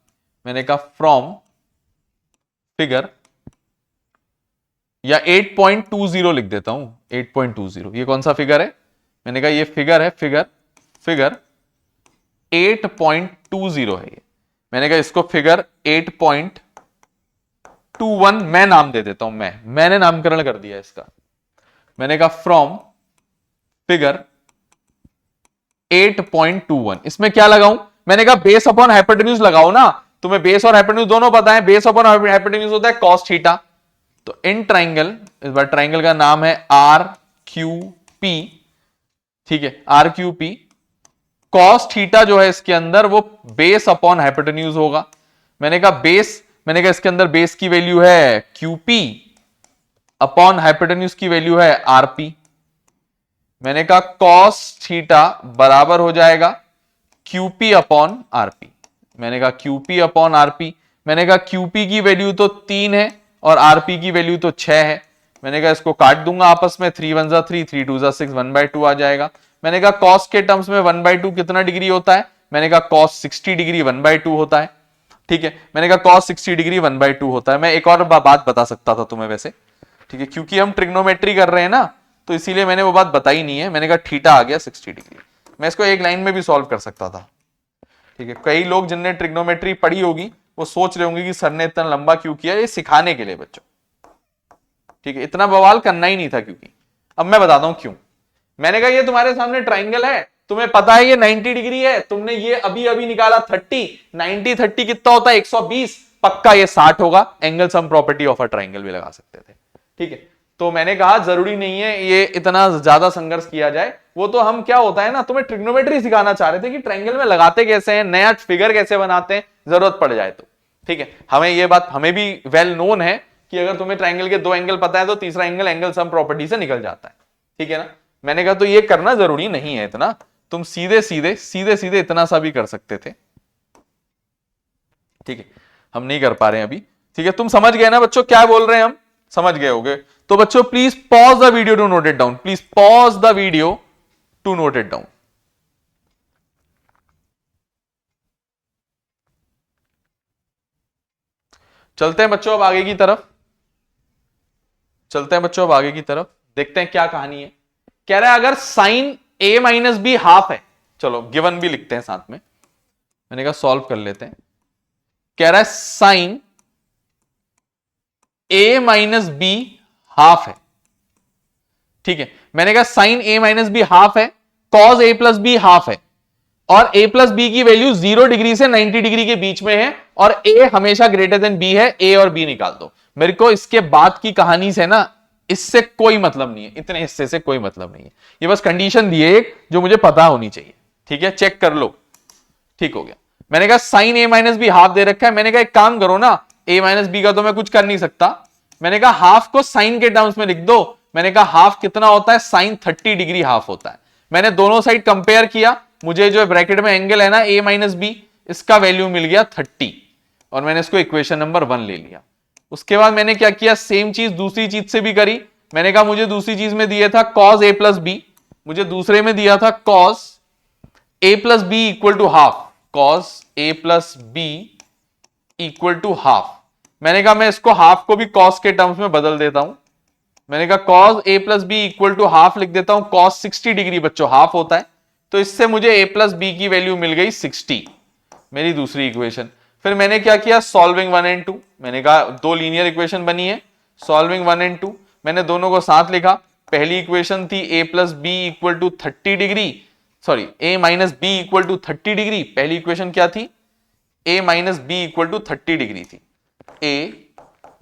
मैंने कहा फ्रॉम फिगर, या 8.20 लिख देता हूं, 8.20। ये कौन सा फिगर है, मैंने कहा ये फिगर है, फिगर 8.20 है ये। मैंने कहा इसको फिगर 8.21 मैं नाम दे देता हूं, मैंने नामकरण कर दिया इसका। मैंने कहा फ्रॉम फिगर 8.21, इसमें क्या लगाऊं, मैंने कहा बेस अपॉन हाइपोटेन्यूज लगाओ ना। तुम्हें बेस और हाइपोटेन्यूज दोनों पता है, बेस अपॉन हाइपोटेन्यूज होता है कॉस थीटा। तो इन ट्राइंगल, इस बार ट्राइंगल का नाम है RQP, ठीक है, RQP। कॉस थीटा जो है इसके अंदर वो बेस अपॉन हाइपोटेन्यूज होगा। मैंने कहा बेस, मैंने कहा इसके अंदर बेस की वैल्यू है QP अपॉन हाइपोटेन्यूज की वैल्यू है RP। मैंने कहा कॉस थीटा बराबर हो जाएगा QP अपॉन RP। मैंने कहा QP अपॉन RP, मैंने कहा QP की वैल्यू तो 3 है और RP की वैल्यू तो 6 है। मैंने कहा इसको काट दूंगा आपस में, 3 1 3, 3 2 6, 1/2 आ जाएगा। मैंने कहा कॉस के टर्म्स में 1/2 कितना डिग्री होता है, मैंने कहा कॉस 60 डिग्री 1/2 होता है, ठीक है। मैंने कहा कॉस 60 डिग्री 1/2 होता है। मैं एक और बात बता सकता था तुम्हें वैसे, ठीक है, क्योंकि हम ट्रिग्नोमेट्री कर रहे हैं ना, तो इसीलिए मैंने वो बात बताई नहीं है। मैंने कहा थीटा आ गया 60 डिग्री, मैं इसको एक लाइन में भी सॉल्व कर सकता था, ठीक है। कई लोग जिनने ट्रिग्नोमेट्री पढ़ी होगी वो सोच रहे होंगे कि सर ने इतना लंबा क्यों किया, ये सिखाने के लिए बच्चों, ठीक है, इतना बवाल करना ही नहीं था। क्योंकि अब मैं बताता हूं क्यों। मैंने कहा ये तुम्हारे सामने ट्राइंगल है, तुम्हें पता है ये 90 डिग्री है, तुमने ये अभी अभी निकाला 30, 90 30 कितना होता है 120, पक्का ये 60 होगा। Angle sum property of a triangle भी लगा सकते थे, ठीक है। तो मैंने कहा जरूरी नहीं है ये इतना ज्यादा संघर्ष किया जाए, वो तो हम क्या होता है ना, तुम्हें ट्रिग्नोमेट्री सिखाना चाह रहे थे कि ट्राइंगल में लगाते कैसे हैं, नया फिगर कैसे बनाते हैं, जरूरत पड़ जाए तो, ठीक है। हमें ये बात हमें भी वेल नोन है कि अगर तुम्हें ट्राइंगल के 2 एंगल पता है तो तीसरा एंगल एंगल सम प्रॉपर्टी से निकल जाता है, ठीक है ना। मैंने कहा तो ये करना जरूरी नहीं है इतना, तुम सीधे सीधे इतना सा भी कर सकते थे, ठीक है। हम नहीं कर पा रहे हैं अभी, ठीक है। तुम समझ गए ना बच्चों क्या बोल रहे हैं, हम समझ गए होगे। तो बच्चों please pause the video to note it down, please pause the video to note it down. चलते हैं बच्चों अब आगे की तरफ, चलते हैं बच्चों अब आगे की तरफ, देखते हैं क्या कहानी है। कह रहा है अगर sine a minus B half है, चलो गिवन भी लिखते हैं साथ में, मैंने कहा सॉल्व कर लेते हैं। कह रहा है sine a minus B half है, ठीक है। मैंने कहा sine a minus B half है, cos a plus B half है, और a प्लस बी की वैल्यू 0 डिग्री से 90 डिग्री के बीच में है, और a हमेशा ग्रेटर देन b है। a और b निकाल दो। मेरे को इसके बाद की कहानी से ना, इससे कोई मतलब नहीं है, इतने हिस्से से कोई मतलब नहीं है। ये बस कंडीशन दी है एक जो मुझे पता होनी चाहिए, ठीक है, चेक कर लो, ठीक हो गया। मैंने कहा sine a minus B half दे रखा है, मैंने कहा एक काम करो ना, a माइनस बी का तो मैं कुछ कर नहीं सकता, मैंने कहा हाफ को साइन के टर्म्स में लिख दो। मैंने कहा हाफ कितना होता है, साइन 30 डिग्री हाफ होता है। मैंने दोनों साइड कंपेयर किया, मुझे जो ब्रैकेट में एंगल है ना a माइनस बी, इसका वैल्यू मिल गया 30, और मैंने इसको इक्वेशन नंबर 1 ले लिया। उसके बाद मैंने क्या किया, सेम चीज दूसरी चीज से भी करी। मैंने कहा मुझे दूसरी चीज में दिया था cos a प्लस बी, मुझे दूसरे में दिया था cos a plus B equal to half, cos a plus B equal to half. मैंने कहा मैं इसको हाफ को भी cos के टर्म्स में बदल देता हूं। मैंने कहा cos a plus B equal to half लिख देता हूं, cos 60 डिग्री बच्चों हाफ होता है, तो इससे मुझे a प्लस बी की वैल्यू मिल गई 60, मेरी दूसरी इक्वेशन। फिर मैंने क्या किया, सॉल्विंग 1 and 2, मैंने कहा दो लीनियर इक्वेशन बनी है, सॉल्विंग 1 and 2, मैंने दोनों को साथ लिखा, पहली इक्वेशन थी a plus B equal to 30 degree, sorry a minus B equal to 30 degree. पहली इक्वेशन क्या थी? a minus B equal to 30 degree थी, a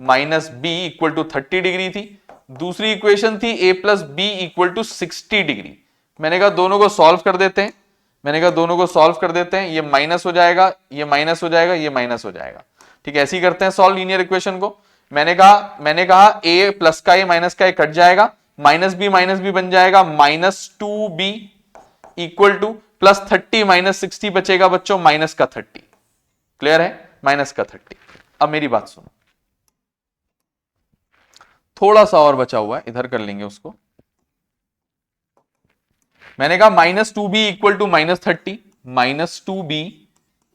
minus B equal to 30 degree थी। दूसरी इक्वेशन थी a plus B equal to 60 degree. मैंने कहा दोनों को सॉल्व कर देते हैं, ये माइनस हो जाएगा, ये माइनस हो जाएगा, ये माइनस हो जाएगा। ठीक है, ऐसे ही करते हैं सॉल्व लीनियर इक्वेशन को। मैंने कहा a प्लस का a माइनस का a कट जाएगा, माइनस बी बन जाएगा -2b equal two plus 30 minus 60 बचेगा बच्चों माइनस का 30। क्लियर है? माइनस का 30। अब मेरी बात सुनो, थोड़ा सा और बचा हुआ है, इधर कर लेंगे उसको। मैंने कहा -2b equal to -30, -2b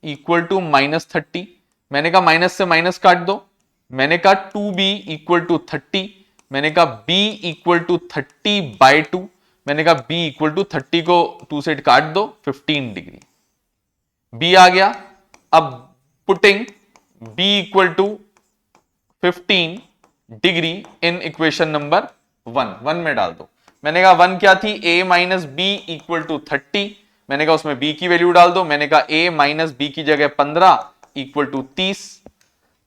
equal to -30। मैंने कहा माइनस से माइनस काट दो, मैंने कहा 2b इक्वल टू 30, मैंने कहा b इक्वल टू 30/2, मैंने कहा b इक्वल टू 30 को 2 से काट दो, 15 डिग्री b आ गया। अब putting b equal to 15 degree in equation number 1 में डाल दो। मैंने कहा 1 क्या थी? a minus B equal to 30, मैंने कहा उसमें b की वैल्यू डाल दो। मैंने कहा a माइनस बी की जगह 15 इक्वल टू 30।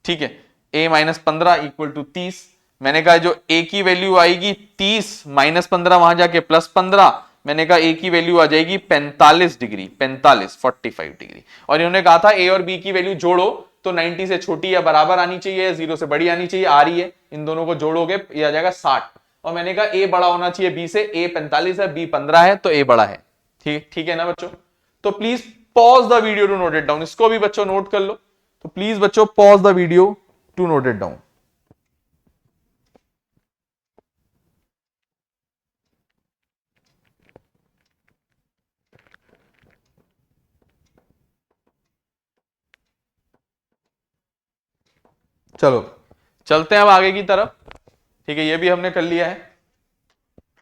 ठीक है, a माइनस 15 इक्वल टू 30। मैंने कहा जो a की वैल्यू आएगी 30 माइनस 15 वहां जाके प्लस 15, मैंने कहा a की वैल्यू आ जाएगी 45 डिग्री, 45 डिग्री। और इन्होंने कहा था a और b की वैल्यू जोड़ो तो 90 से छोटी या बराबर आनी चाहिए, 0 से बड़ी आनी चाहिए, आ रही है। इन दोनों को जोड़ोगे ये आ जाएगा 60। और मैंने कहा a बड़ा होना चाहिए b से, a 45 है, b 15 है, तो a बड़ा है। ठीक है ना बच्चों? तो please pause the video to note it down. इसको भी बच्चों नोट कर लो। तो प्लीज बच्चों pause the video to note it down. चलो चलते हैं अब आगे की तरफ। ठीक है, ये भी हमने कर लिया है।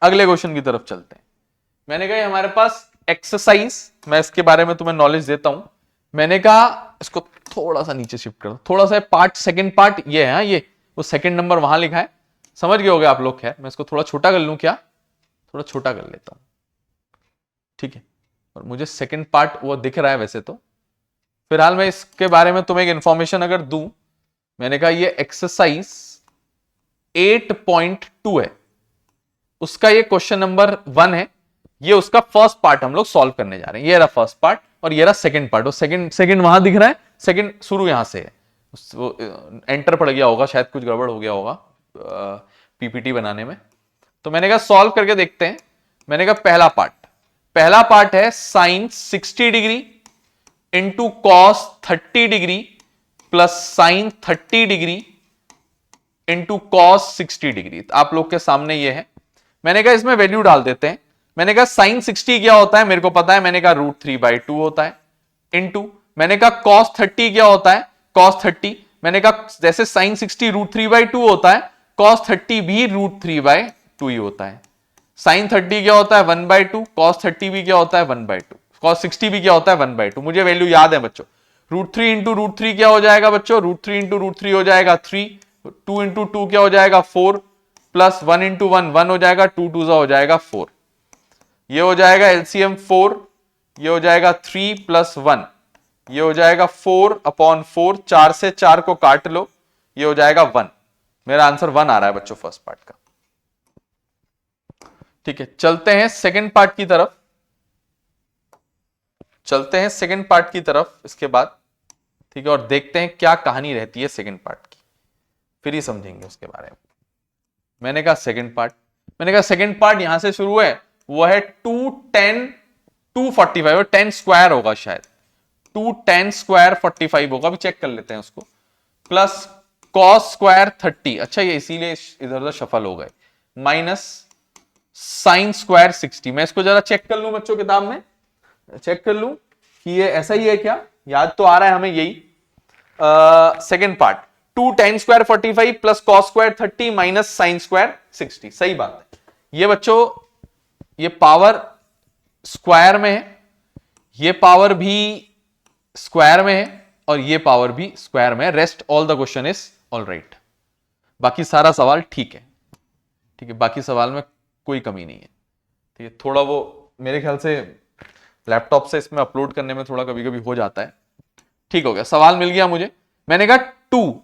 अगले क्वेश्चन की तरफ चलते हैं। मैंने कहा हमारे पास एक्सरसाइज, मैं इसके बारे में तुम्हें नॉलेज देता हूं। मैंने कहा इसको थोड़ा सा नीचे शिफ्ट कर, थोड़ा सा पार्ट, सेकंड पार्ट ये है, ये वो सेकंड नंबर वहां लिखा है, समझ गए होगे आप लोग। खैर मैं इसको थोड़ा छोटा कर लूं क्या? थोड़ा छोटा कर लेता हूं। ठीक है, और मुझे सेकंड पार्ट वो दिख रहा है वैसे तो। फिलहाल मैं इसके बारे में तुम्हें एक इंफॉर्मेशन अगर दूं, मैंने कहा ये एक्सरसाइज 8.2 है, उसका ये क्वेश्चन नंबर 1 है। ये उसका फर्स्ट पार्ट हम लोग सॉल्व करने जा रहे हैं। ये रहा फर्स्ट पार्ट और ये रहा सेकंड पार्ट। और सेकंड वहां दिख रहा है, सेकंड शुरू यहां से है। वो एंटर पड़ गया होगा, शायद कुछ गड़बड़ हो गया होगा पीपीटी बनाने में। तो मैंने कहा सॉल्व करके देखते हैं। मैंने कहा पहला पार्ट है sine 60 degree into cos 30 degree plus sine 30 degree into cos 60 degree. आप लोग के सामने ये है। मैंने कहा इसमें वैल्यू डाल देते हैं। मैंने कहा साइन 60 क्या होता है मेरे को पता है, मैंने कहा √3/2 होता है। इंटू मैंने कहा कॉस 30 क्या होता है, कॉस 30 मैंने कहा जैसे साइन 60 √3/2 होता है, कॉस 30 भी √3/2 ही होता है। साइन 30 क्या होता है 1/2, कॉस 30 भी क्या होता है 1/2, कॉस 60 भी क्या होता है 1/2। मुझे वैल्यू याद है बच्चों। √3 इंटू √3 क्या हो जाएगा बच्चों? √3 इंटू √3 हो जाएगा 3, 2 इंटू 2 क्या हो जाएगा 4, प्लस 1 इंटू 1 हो जाएगा, 2 2 हो जाएगा 4। ये हो जाएगा एलसीएम 4, ये हो जाएगा 3 प्लस 1, ये हो जाएगा 4/4, 4 से 4 को काट लो, ये हो जाएगा 1। मेरा आंसर 1 आ रहा है बच्चों फर्स्ट पार्ट का। ठीक है, चलते हैं सेकंड पार्ट की तरफ, इसके बाद। ठीक है, और देखते हैं क्या कहानी रहती है सेकंड पार्ट की, फिर ही समझेंगे उसके बारे में। मैंने कहा सेकंड पार्ट यहां से शुरू है, वो है 210 245 और 10 स्क्वायर होगा शायद, 210 स्क्वायर 45 होगा, अभी चेक कर लेते हैं उसको। प्लस कॉस स्क्वायर 30, अच्छा ये इसीलिए इधर उधर शफल हो गए, माइनस साइन स्क्वायर 60। मैं इसको जरा चेक कर लूं बच्चों, किताब में चेक कर लूं कि ये ऐसा ही है क्या, याद तो आ रहा है हमें यही। Second part 210 square 45 plus cos square 30 minus sine square 60, सही बात है। ये बच्चों ये पावर स्क्वायर में है, ये पावर भी स्क्वायर में है, और ये पावर भी स्क्वायर में है। Rest all the question is all right. बाकी सारा सवाल ठीक है, बाकी सवाल में कोई कमी नहीं है। ठीक है, थोड़ा वो मेरे ख्याल से लैपटॉप से इसमें अपलोड करने में थोड़ा कभी कभी हो जाता है। ठीक हो गया, सवाल मिल गया मुझे। मैंने कहा 2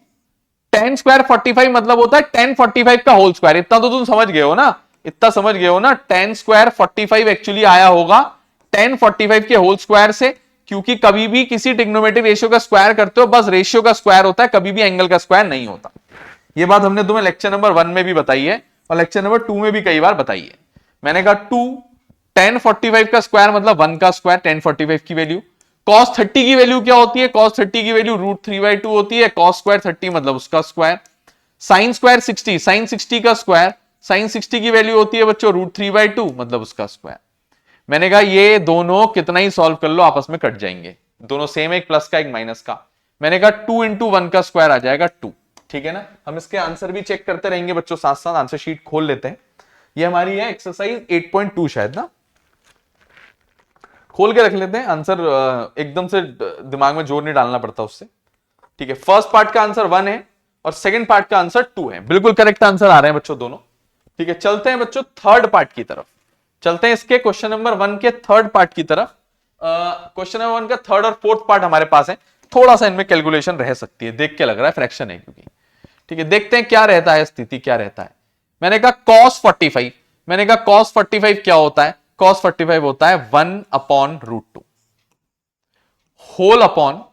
10 स्क्वायर 45 मतलब होता है 10 45 का होल स्क्वायर। इतना तो तुम समझ गए हो ना, इतना समझ गए हो ना। 10 स्क्वायर 45 एक्चुअली आया होगा 10 45 के होल स्क्वायर से, क्योंकि कभी भी किसी ट्रिग्नोमेट्रिक रेशियो का स्क्वायर करते हो बस रेशियो का स्क्वायर होता है, कभी भी एंगल का स्क्वायर नहीं होता। ये बात हमने तुम्हें लेक्चर नंबर 1 में भी बताई है और लेक्चर नंबर 2 में भी कई बार बताई है। मैंने कहा 2 10 45 का स्क्वायर मतलब 1 का स्क्वायर 10 45 की वैल्यू। cos 30 की वैल्यू क्या होती है? cos 30 की वैल्यू √3/2 होती है। cos स्क्वायर 30 मतलब उसका स्क्वायर। sin स्क्वायर 60 sin 60 का स्क्वायर, sin 60 की वैल्यू होती है बच्चों √3/2 मतलब उसका स्क्वायर। मैंने कहा ये दोनों कितना ही सॉल्व कर लो आपस में कट जाएंगे, दोनों सेम, एक प्लस का एक माइनस का। मैंने कहा 2 × 1 का स्क्वायर आ जाएगा 2। ठीक है ना, हम इसके आंसर भी चेक करते रहेंगे बच्चों, साथ साथ आंसर शीट खोल लेते हैं। ये हमारी है एक्सरसाइज 8.2 शायद ना, खोल के रख लेते हैं आंसर, एकदम से दिमाग में जोर नहीं डालना पड़ता उससे। ठीक है, फर्स्ट पार्ट का आंसर 1 है और सेकंड पार्ट का आंसर 2 है, बिल्कुल करेक्ट आंसर आ रहे हैं बच्चों दोनों। ठीक है, चलते हैं बच्चों थर्ड पार्ट की तरफ, चलते हैं इसके क्वेश्चन नंबर 1 के थर्ड पार्ट की तरफ। क्वेश्चन नंबर 1 का थर्ड और फोर्थ पार्ट हमारे पास है, थोड़ा सा इनमें कैलकुलेशन रह सकती है, देख के लग रहा है फ्रैक्शन है क्योंकि। ठीक है, देखते हैं क्या रहता है, स्थिति क्या रहता है। मैंने कहा cos 45, मैंने कहा cos 45 क्या होता है? cos 45 होता है 1/√2 होल अपॉन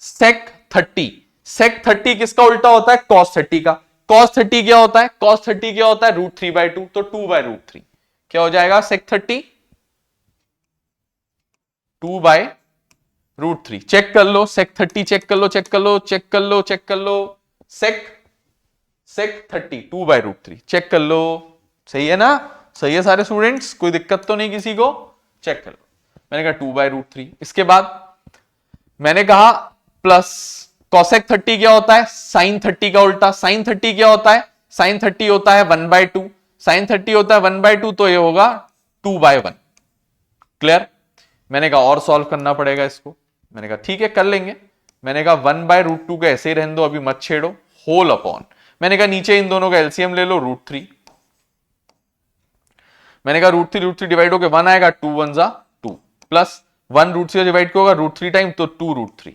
sec 30। sec 30 किसका उल्टा होता है? cos 30 का। cos 30 क्या होता है? cos 30 क्या होता है? √3/2, तो 2/√3 क्या हो जाएगा? sec 30 2/√3। चेक कर लो sec 30, चेक कर लो, चेक कर लो, चेक कर लो, चेक कर लो, sec 30 2/√3 चेक कर लो। सही है ना? सही है सारे स्टूडेंट्स, कोई दिक्कत तो नहीं किसी को? चेक कर लो। मैंने कहा 2/√3। इसके बाद मैंने कहा प्लस cosec 30 क्या होता है? sin 30 का उल्टा। sin 30 क्या होता है? sin 30 होता है 1/2। sin 30 होता है 1/2, तो ये होगा 2/1। क्लियर? मैंने कहा और सॉल्व करना पड़ेगा इसको। मैंने कहा ठीक है कर लेंगे। मैंने कहा 1/√2 का ऐसे ही रहने दो, अभी मत छेड़ो, होल अपॉन, मैंने कहा नीचे इन दोनों का एलसीएम ले लो √3। मैंने कहा √3 डिवाइड होकर 1 आएगा, 2 1 जा 2, प्लस 1 √3 डिवाइड होगा √3 टाइम, तो 2√3।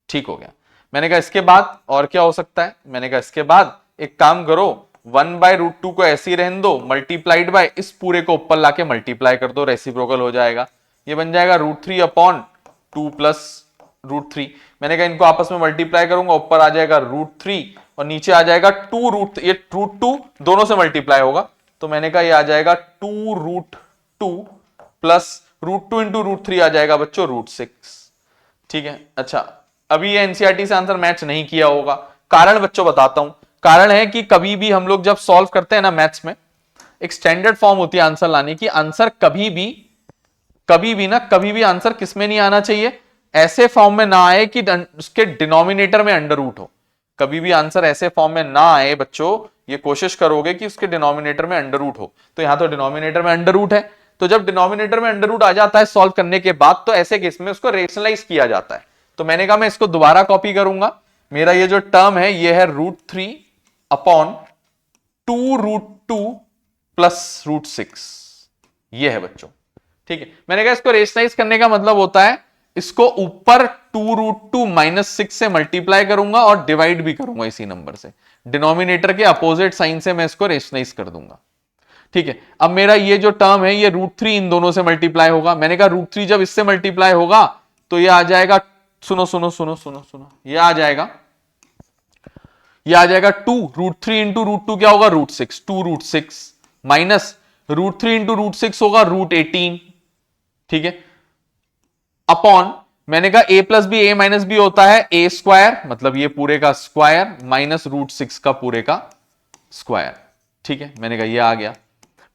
ठीक हो गया। मैंने कहा इसके बाद और क्या हो सकता है? मैंने कहा इसके बाद एक काम करो, 1/√2 को ऐसे ही रहने दो, मल्टीप्लाइड बाय इस पूरे को ऊपर लाके मल्टीप्लाई कर दो, रेसिप्रोकल हो जाएगा। ये बन जाएगा √3/2 प्लस √3। मैंने कहा इनको आपस में मल्टीप्लाई करूंगा, ऊपर आ जाएगा √3 और नीचे आ जाएगा 2 ये √2 दोनों से मल्टीप्लाई होगा, तो मैंने कहा ये आ जाएगा 2√2 प्लस √2 इंटू √3 आ जाएगा बच्चों √6। ठीक है, अच्छा अभी ये एनसीईआरटी से आंसर मैच नहीं किया होगा, कारण बच्चों बताता हूं। कारण है कि कभी भी हम लोग जब सॉल्व करते हैं ना मैथ्स में, एक स्टैंडर्ड फॉर्म होती है आंसर लाने की। आंसर कभी भी आंसर किस में नहीं आना चाहिए? ऐसे फॉर्म में ना आए कि उसके डिनोमिनेटर में अंडर रूट हो। कभी भी आंसर ऐसे फॉर्म में ना आए बच्चों, ये कोशिश करोगे कि उसके डिनोमिनेटर में अंडर रूट हो। तो यहां तो डिनोमिनेटर में अंडर रूट है, तो जब डिनोमिनेटर में अंडर रूट आ जाता है सॉल्व करने के बाद, तो ऐसे केस में उसको रेशनलाइज किया जाता है। तो मैंने कहा मैं इसको दोबारा कॉपी करूंगा। मेरा ये जो टर्म है ये है √3/2√2 प्लस √6, ये है बच्चों। ठीक है, मैंने कहा इसको रेशनलाइज करने का मतलब होता है इसको ऊपर 2√2 - 6 से मल्टीप्लाई करूंगा और डिवाइड भी करूंगा इसी नंबर से, डिनोमिनेटर के अपोजिट साइन से मैं इसको रेशनलाइज कर दूंगा। ठीक है, अब मेरा ये जो टर्म है ये √3 इन दोनों से मल्टीप्लाई होगा। मैंने कहा √3 जब इससे मल्टीप्लाई होगा तो ये आ जाएगा, सुनो सुनो सुनो सुनो सुनो, ये आ जाएगा 2 √3 इंटू √2 क्या होगा? √6, 2√6 माइनस √3 इंटू √6 होगा √18। ठीक है, अपॉन मैंने कहा a plus B a minus B होता है a स्क्वायर, मतलब ये पूरे का स्क्वायर माइनस √6 का पूरे का स्क्वायर। ठीक है, मैंने कहा ये आ गया।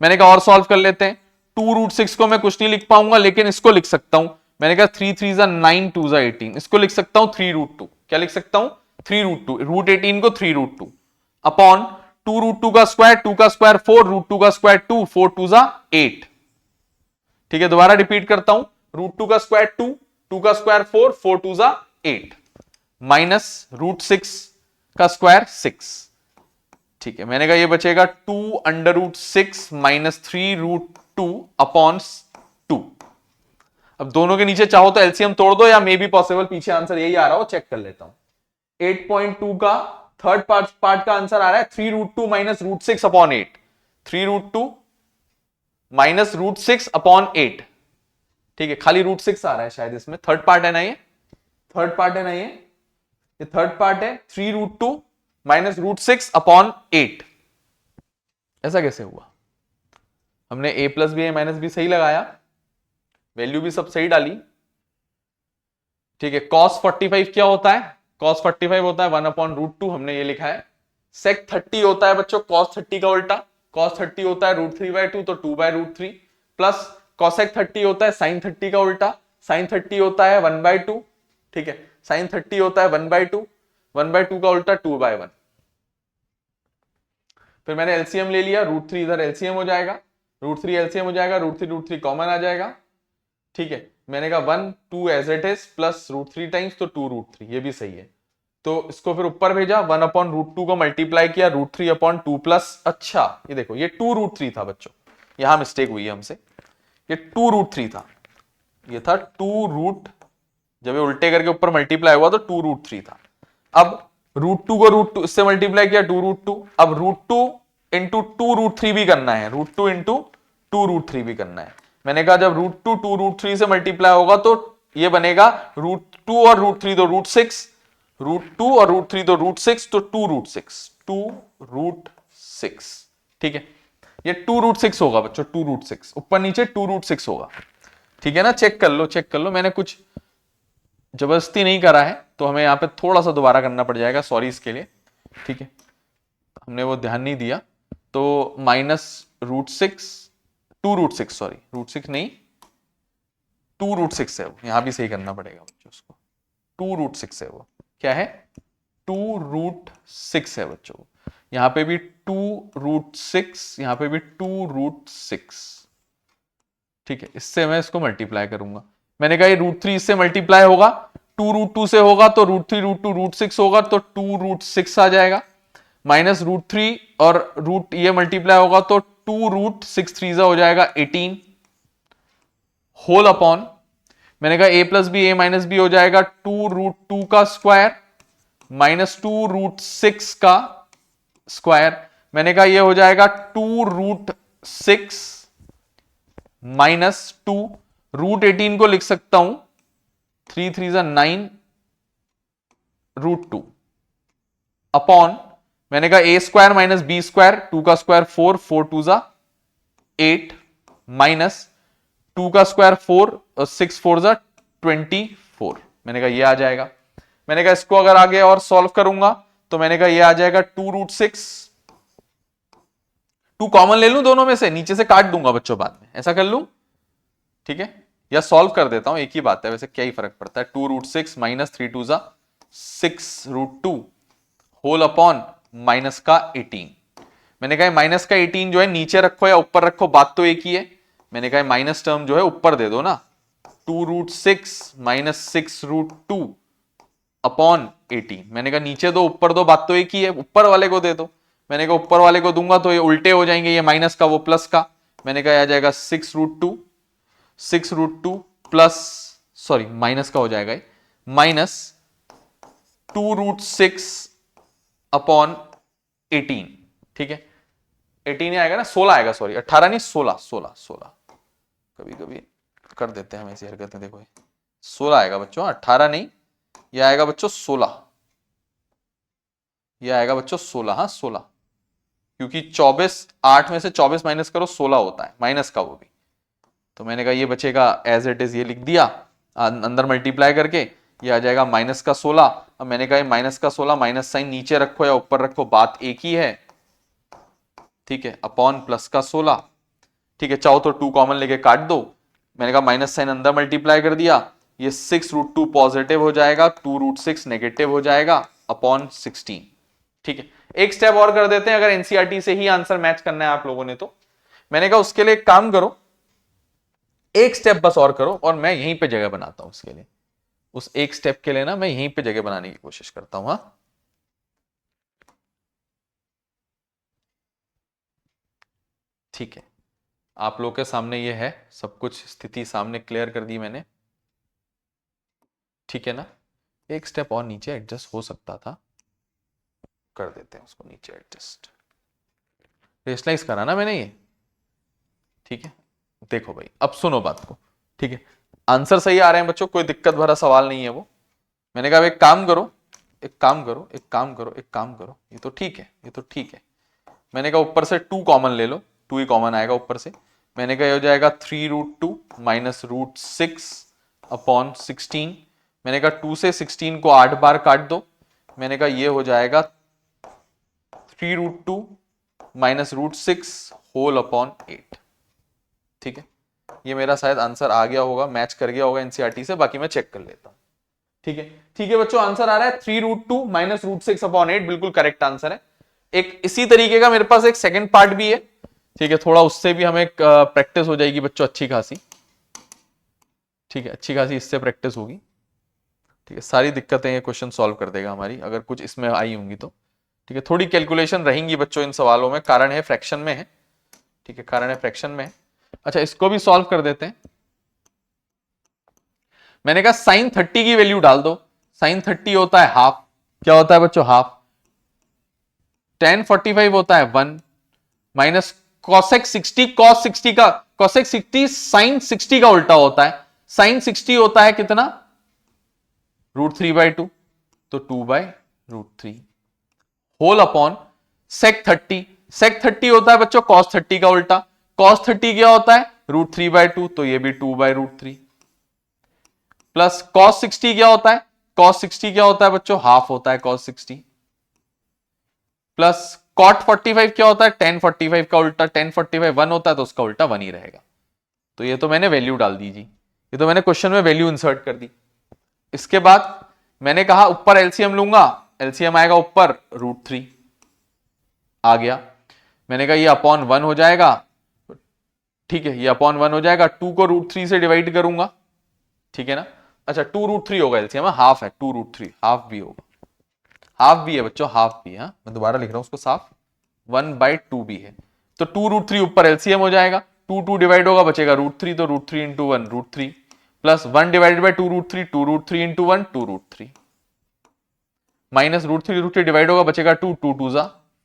मैंने कहा और सॉल्व कर लेते हैं। 2√6 को मैं कुछ नहीं लिख पाऊंगा, लेकिन इसको लिख सकता हूं। मैंने कहा 3 3 जा 9, 2 जा 18, इसको लिख सकता हूं 3√2। क्या लिख सकता हूं? 3√2, √18 को 3√2 अपॉन 2√2 का स्क्वायर, 2 का स्क्वायर 4, √2 का स्क्वायर 2, 4 2 जा 8। ठीक है, दोबारा रिपीट करता हूं, √2 का स्क्वायर 2, 2 का स्क्वायर 4, 4 2 जा 8 माइनस √6 का स्क्वायर 6 ठीक है, मैंने कहा ये बचेगा 2√6 माइनस 3√2 अपॉन 2। अब दोनों के नीचे चाहो तो एलसीएम तोड़ दो, या मे बी पॉसिबल पीछे आंसर यही आ रहा हो, चेक कर लेता हूं। 8.2 का थर्ड पार्ट का आंसर आ रहा है 3√2 माइनस √6 अपॉन 8। 3√2 minus √6 upon 8। ठीक है, खाली √6 आ रहा है शायद इसमें, थर्ड पार्ट है ना ये, थर्ड पार्ट है ना ये थर्ड पार्ट है। 3√2 माइनस √6 अपॉन 8, ऐसा कैसे हुआ? हमने a plus B, a minus B सही लगाया, वैल्यू भी सब सही डाली। ठीक है, cos 45 क्या होता है? cos 45 होता है 1/√2, हमने ये लिखा है। sec 30 होता है बच्चों cos 30 का उल्टा, cos 30 होता है √3/2 तो 2/√3, प्लस cosec 30 होता है sin 30 का उल्टा, sin 30 होता है 1/2। ठीक है, sin 30 होता है 1/2, 1/2 का उल्टा 2/1। फिर मैंने एलसीएम ले लिया, √3 इधर एलसीएम हो जाएगा, √3 एलसीएम हो जाएगा, √3 कॉमन आ जाएगा। ठीक है, मैंने कहा 1 2 as it is plus √3 times तो 2√3, ये भी सही है। तो इसको फिर ऊपर भेजा, 1/√2 को मल्टीप्लाई किया √3/2 प्लस, अच्छा ये देखो ये 2√3 था बच्चों, यहां मिस्टेक हुई है हमसे, ये 2√3 था, ये था 2 जब ये उल्टे करके ऊपर मल्टीप्लाई हुआ तो 2√3 था। अब √2 को √2 इससे मल्टीप्लाई किया 2√2, अब √2 इंटू 2√3 भी करना है, √2 इंटू 2√3 भी करना है। मैंने कहा जब √2 2√3 से मल्टीप्लाई होगा तो ये बनेगा √2 और √3 तो √6, √2 और √3 तो √6 तो 2√6, 2√6। ठीक है, ये 2√6 होगा बच्चों, 2√6 ऊपर नीचे 2√6 होगा। ठीक है ना, चेक कर लो, चेक कर लो, मैंने कुछ जबरदस्ती नहीं करा है, तो हमें यहां पे थोड़ा सा दोबारा करना पड़ जाएगा, सॉरी इसके लिए। ठीक है, हमने वो ध्यान नहीं दिया, तो माइनस √6, 2√6, सॉरी √6 नहीं 2√6 है वो, यहां भी सही करना पड़ेगा बच्चों उसको, 2√6 है वो, क्या है 2√6 है बच्चों, यहां पे भी 2√6, यहां पे भी 2√6। ठीक है, इससे मैं इसको मल्टीप्लाई करूंगा, मैंने कहा ये √3 इससे मल्टीप्लाई होगा, 2√2 से होगा तो √3 √2 √6 होगा तो 2√6 आ जाएगा, माइनस √3 और रूट ये मल्टीप्लाई होगा तो 2√6 3 हो जाएगा 18, होल अपॉन, मैंने कहा a plus B a minus B हो जाएगा 2√2 का स्क्वायर माइनस 2√6 का स्क्वायर, मैंने कहा ये हो जाएगा 2√6 माइनस 2, √18 को लिख सकता हूं 3 3 9 √2 अपॉन, मैंने कहा a square minus B square, 2 का स्क्वायर 4 4 2 8 माइनस 2 का स्क्वायर 4 और 6 4 24, मैंने कहा ये आ जाएगा। मैंने कहा इसको अगर आगे और सॉल्व करूंगा तो मैंने कहा ये आ जाएगा 2√6, 2 कॉमन ले लूं दोनों में से, नीचे से काट दूंगा बच्चों बाद में, ऐसा कर लूं, ठीक है, या सॉल्व कर देता हूं, एक ही बात है वैसे, क्या ही फर्क पड़ता है। 2√6 माइनस 3 2 6√2 होल अपॉन माइनस का 18, मैंने कहा माइनस का 18 जो है नीचे रखो या ऊपर रखो, बात तो एक ही है, मैंने कहा माइनस टर्म जो है ऊपर दे दो ना, 2√6 माइनस 6√2 अपॉन 18, मैंने कहा नीचे दो ऊपर दो, बात तो एक ही है, ऊपर वाले को दे दो, मैंने कहा ऊपर वाले को दूंगा तो ये उल्टे हो जाएंगे, ये माइनस का वो प्लस का, मैंने कहा आ जाएगा 6√2 प्लस, सॉरी माइनस का हो जाएगा ये, माइनस 2√6 अपॉन 18, ठीक है, 18 आएगा ना, 16 आएगा, सॉरी 18 नहीं 16, कभी कभी कर देते हैं हम ऐसी हरकतें, देखो 16 आएगा बच्चों, 18 नहीं, यह आएगा बच्चों 16, यह आएगा बच्चों 16, हाँ 16, क्योंकि 24 8 में से 24 माइनस करो 16 होता है, माइनस का वो भी, तो मैंने कहा ये बचेगा एज इट इज, ये लिख दिया अंदर मल्टीप्लाई करके, ये आ जाएगा माइनस का 16। अब मैंने कहा माइनस का 16, माइनस साइन नीचे रखो या ऊपर रखो, बात एक ही है, ठीक है, अपॉन प्लस का 16, ठीक है, चाहो तो 2 कॉमन लेके काट दो, मैंने कहा माइनस साइन अंदर मल्टीप्लाई कर दिया, ये 6√2 पॉजिटिव हो जाएगा, 2√6 नेगेटिव हो जाएगा अपॉन 16, ठीक है। एक स्टेप और कर देते हैं, अगर एनसीईआरटी से ही आंसर मैच करना है आप लोगों ने तो, मैंने कहा उसके लिए एक काम करो, एक स्टेप बस और करो, और मैं यहीं पे जगह बनाता हूं उसके लिए, उस एक स्टेप के लिए ना मैं यहीं पे जगह बनाने की कोशिश करता हूं, हाँ ठीक है, आप लोग के सामने ये है, सब कुछ स्थिति सामने क्लियर कर दी मैंने, ठीक है ना। एक स्टेप और नीचे एडजस्ट हो सकता था, कर देते हैं उसको नीचे एडजस्ट, रेशनलाइज करा ना मैंने ये, ठीक है। देखो भाई अब सुनो बात को, ठीक है, आंसर सही आ रहे हैं बच्चों, कोई दिक्कत भरा सवाल नहीं है वो। मैंने कहा एक काम करो, एक काम करो, एक काम करो, एक काम करो, ये तो ठीक है, ये तो ठीक है। मैंने कहा ऊपर से 2 कॉमन ले लो, 2 ही कॉमन आएगा ऊपर से। मैंने कहा ये हो जाएगा 3√2 माइनस √6 अपॉन 16। मैंने कहा 2 से 16 को 8 बार काट दो। मैंने कहा ये हो जाएगा 3√2 माइनस √6 होल अपॉन 8। ठीक है, ये मेरा शायद आंसर आ गया होगा, मैच कर गया होगा एनसीईआरटी से, बाकी मैं चेक कर लेता हूं। ठीक है, ठीक है बच्चों, आंसर आ रहा है 3√2 माइनस √6 अपॉन 8, बिल्कुल करेक्ट आंसर है। एक इसी तरीके का मेरे पास एक सेकंड पार्ट भी है, ठीक है, थोड़ा उससे भी हमें प्रैक्टिस हो जाएगी बच्चों अच्छी खासी। ठीक है, अच्छी खासी इससे प्रैक्टिस होगी। ठीक है, सारी दिक्कतें ये क्वेश्चन सॉल्व कर देगा हमारी, अगर कुछ इसमें आई होंगी तो। ठीक है, थोड़ी कैलकुलेशन रहेंगी बच्चों इन सवालों में, कारण है फ्रैक्शन में है। ठीक है, कारण है फ्रैक्शन में है। अच्छा, इसको भी सॉल्व कर देते हैं। मैंने कहा साइन 30 की वैल्यू डाल दो। साइन 30 होता है हाफ, क्या होता है बच्चों हाफ। tan 45 होता है 1 माइनस cosec 60, cos 60 का cosec 60 sin 60 का उल्टा होता है। sin 60 होता है कितना, √3/2, तो 2/√3 होल अपॉन sec 30। sec 30 होता है बच्चों cos 30 का उल्टा। cos 30 क्या होता है, √3/2, तो ये भी 2/√3 प्लस cos 60 क्या होता है, cos 60 क्या होता है बच्चों, हाफ होता है cos 60 प्लस cot 45 क्या होता है, tan 45 का उल्टा। tan 45 1 होता है तो उसका उल्टा 1 ही रहेगा। तो ये तो मैंने वैल्यू डाल दी जी, ये तो मैंने क्वेश्चन में वैल्यू इंसर्ट कर दी। इसके बाद मैंने कहा ऊपर एलसीएम लूंगा, एलसीएम आएगा ऊपर √3 आ गया। मैंने कहा ये अपॉन 1 हो जाएगा, ठीक है, ये अपॉन 1 हो जाएगा। 2 को √3 से डिवाइड करूंगा, ठीक है ना। अच्छा 2√3 होगा एलसीएम, हाफ है 2√3, हाफ भी होगा, हाफ भी है बच्चों, हाफ भी है। मैं दोबारा लिख रहा हूं उसको साफ, 1/2 भी है। तो 2√3 ऊपर एलसीएम हो जाएगा, 2 डिवाइड होगा बचेगा √3, तो √3 into 1 √3 plus 1 divided by 2√3, 2√3 into 1 2√3 minus √3 divide होगा बचेगा 2, 2 2 जा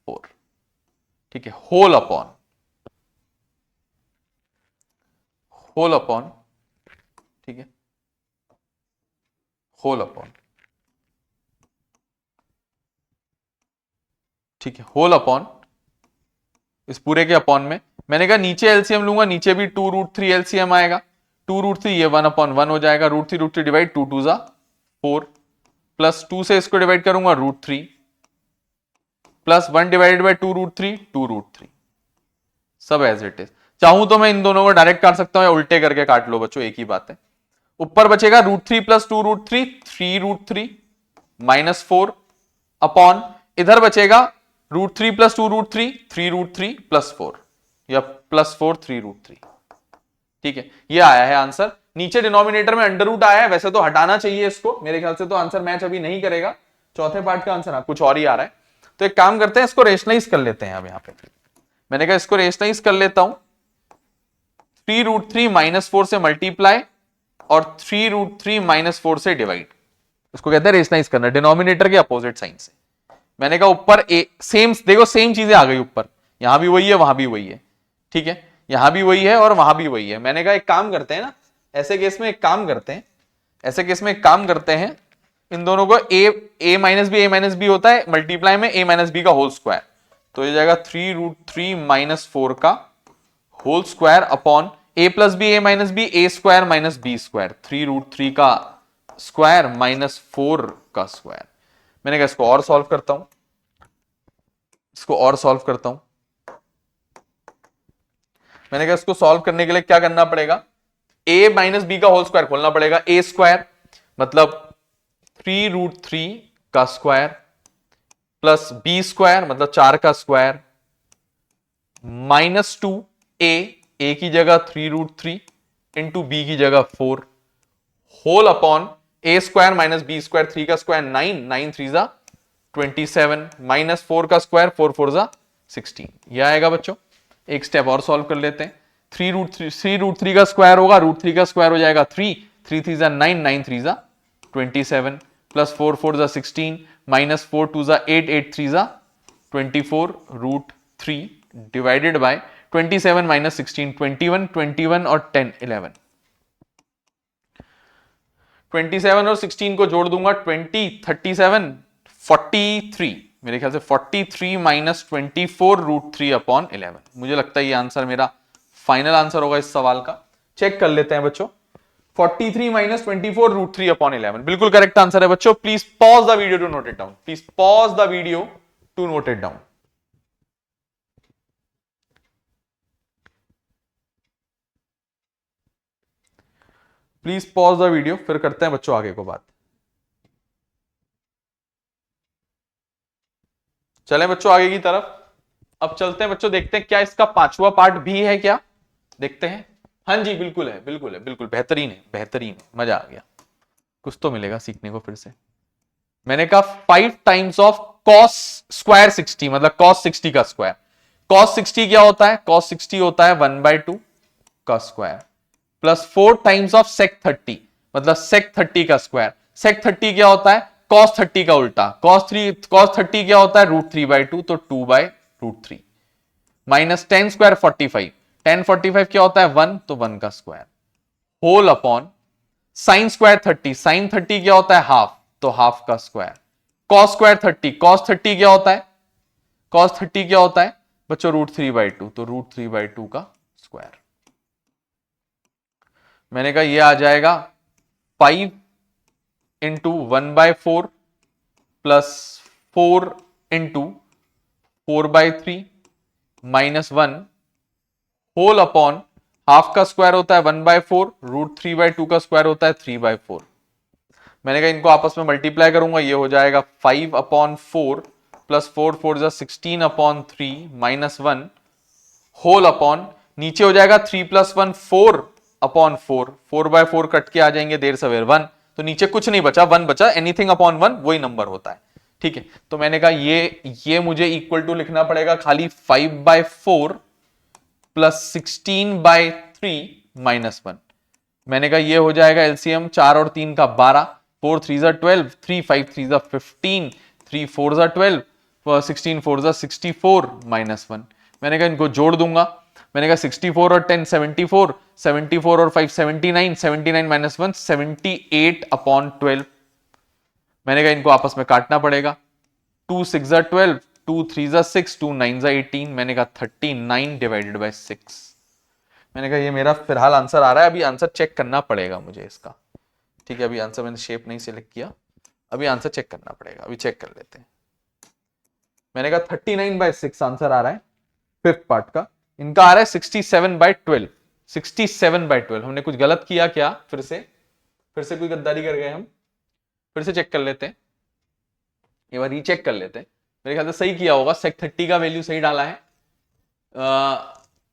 4। ठीक है, होल अपॉन ठीक है, होल अपॉन, ठीक है, होल अपॉन इस पूरे के अपॉन में। मैंने कहा नीचे एलसीएम लूंगा, नीचे भी 2√3 एलसीएम आएगा, 2√3 ये 1/1 हो जाएगा, √3 डिवाइड 2 2 जा 4 प्लस 2 से इसको डिवाइड करूंगा √3 प्लस 1 डिवाइडेड बाई 2√3 2√3 सब एज इट इज। चाहूं तो मैं इन दोनों को डायरेक्ट काट सकता हूं या उल्टे करके काट लो बच्चों, एक ही बात है। ऊपर बचेगा √3 प्लस 2√3 3√3 माइनस 4 अपॉन इधर बचेगा √3 प्लस 2√3 3√3 प्लस 4 या प्लस 4 3√3। ठीक है, ये आया है आंसर। नीचे डिनोमिनेटर में अंडर रूट आया है, वैसे तो हटाना चाहिए इसको, मेरे ख्याल से तो आंसर मैच अभी नहीं करेगा। चौथे पार्ट का आंसर कुछ और ही आ रहा है। तो एक काम करते हैं, इसको रेशनलाइज कर लेते हैं अब यहाँ पे। मैंने कहा इसको रेशनलाइज कर लेता हूं, 3√3 माइनस 4 से मल्टीप्लाई और 3√3 माइनस 4 से डिवाइड, इसको कहते हैं रेशनलाइज करना, डिनोमिनेटर के अपोजिट साइन से। मैंने कहा ऊपर सेम, देखो सेम चीजें आ गई ऊपर, यहां भी वही है वहां भी वही है, ठीक है, यहां भी वही है और वहां भी वही है। मैंने कहा एक काम करते हैं ना, ऐसे केस में एक काम करते हैं, ऐसे केस में एक काम करते हैं, इन दोनों को a माइनस बी होता है मल्टीप्लाई में a माइनस बी का होल स्क्वायर, तो ये जाएगा 3√3 माइनस 4 का whole square upon a plus B A minus B, A square minus B square, 3√3 का स्क्वायर माइनस 4 का स्क्वायर। मैंने कहा इसको और सॉल्व करता हूं, इसको और सॉल्व करता हूं। मैंने कहा इसको सॉल्व करने के लिए क्या करना पड़ेगा, a माइनस बी का होल स्क्वायर खोलना पड़ेगा, a स्क्वायर मतलब 3√3 का स्क्वायर प्लस बी स्क्वायर मतलब 4 का स्क्वायर माइनस 2 a की जगह 3√3 इंटू बी की जगह 4 whole upon a square minus B square, 3 का स्क्वायर 9, 9 3 जा 27 माइनस 4 का स्क्वायर, 4 4 जा 16, यह आएगा बच्चों। एक स्टेप और सॉल्व कर लेते हैं। 3 रूट 3 का स्क्वायर होगा, रूट 3 का स्क्वायर हो जाएगा 3, 3 3 9, 9 3 27, plus 4 4 16, minus 4 2 8, 8 3 24, root 3 divided by 27 minus 16, 21, 21 और 10 11। 27 और 16 को जोड़ दूंगा 20, 37, 43, मेरे ख्याल से 43 माइनस 24 रूट 3 अपॉन 11। मुझे लगता है ये आंसर मेरा फाइनल आंसर होगा इस सवाल का। चेक कर लेते हैं बच्चों। 43 माइनस 24 रूट 3 अपॉन 11 बिल्कुल करेक्ट आंसर है बच्चों। Please pause the video to note it down. Please pause the video to note it down. Please pause the video, फिर करते हैं बच्चों आगे को बात। चलें बच्चों आगे की तरफ। अब चलते हैं बच्चों, देखते हैं क्या इसका पांचवा पार्ट भी है क्या, देखते हैं। हाँ जी बिल्कुल है, बिल्कुल है, बिल्कुल बेहतरीन है, बेहतरीन है, मजा आ गया। कुछ तो मिलेगा सीखने को फिर से। मैंने कहा 5 टाइम्स ऑफ कॉस स्क्वायर 60, मतलब कॉस 60 का स्क्वायर। कॉस 60 क्या होता है? कॉस 60 होता है 1/2 का square, plus 4 times of sec 30, मतलब सेक 30 का स्क्वायर। सेक 30 क्या होता है? कॉस 30 का उल्टा। कॉस 30 क्या होता है? रूट 3/2, तो 2/√3, माइनस 10 स्क्वायर 45, 10 45 क्या होता है? 1, तो 1 का square, whole upon sine square 30, sine 30 क्या होता है? हाफ, तो हाफ का स्क्वायर। कॉस स्क्वायर 30, कॉस 30 क्या होता है? कॉस 30 क्या होता है बच्चों? रूट 3/2, तो रूट 3/2 का स्क्वायर। मैंने कहा ये आ जाएगा 5 into 1/4 plus 4 into 4/3 minus 1 whole upon half का स्क्वायर होता है 1/4, रूट 3/2 का स्क्वायर होता है 3/4। मैंने कहा इनको आपस में मल्टीप्लाई करूंगा, ये हो जाएगा 5/4 प्लस 4 4 16/3 माइनस 1 होल अपॉन, नीचे हो जाएगा 3 + 1 4/4, 4/4 कट के आ जाएंगे देर सवेर 1, तो नीचे कुछ नहीं बचा, 1 बचा। एनीथिंग अपॉन 1 वही नंबर होता है, ठीक है। तो मैंने कहा ये मुझे इक्वल टू लिखना पड़ेगा खाली 5/4 प्लस 16/3 माइनस 1। मैंने कहा ये हो जाएगा एलसीएम 4 और 3 का 12, 4 3 12, 3 5 3 15, 3 4 12, 16 4 64 माइनस 1। मैंने कहा इनको जोड़ दूंगा। मैंने कहा 64 और 10 74, 74 और 5 79, 79 माइनस 1 78/12। मैंने कहा इनको आपस में काटना पड़ेगा। 2 6 12, 2 3 6, 2 9 18। मैंने कहा 39 डिवाइडेड बाय 6। मैंने कहा ये मेरा फिलहाल आंसर आ रहा है, अभी आंसर चेक करना पड़ेगा मुझे इसका, ठीक है। अभी आंसर मैंने शेप नहीं सिलेक्ट किया, अभी आंसर चेक करना पड़ेगा, अभी चेक कर लेते हैं। मैंने कहा 39/6 आंसर आ रहा है फिफ्थ पार्ट का। इनका आ रहा है 67/12, 67/12। हमने कुछ गलत किया क्या? फिर से कोई गद्दारी कर गए हम? फिर से चेक कर लेते हैं, एक बार रीचेक कर लेते हैं। मेरे ख्याल से सही किया होगा, सेक 30 का वैल्यू सही डाला है,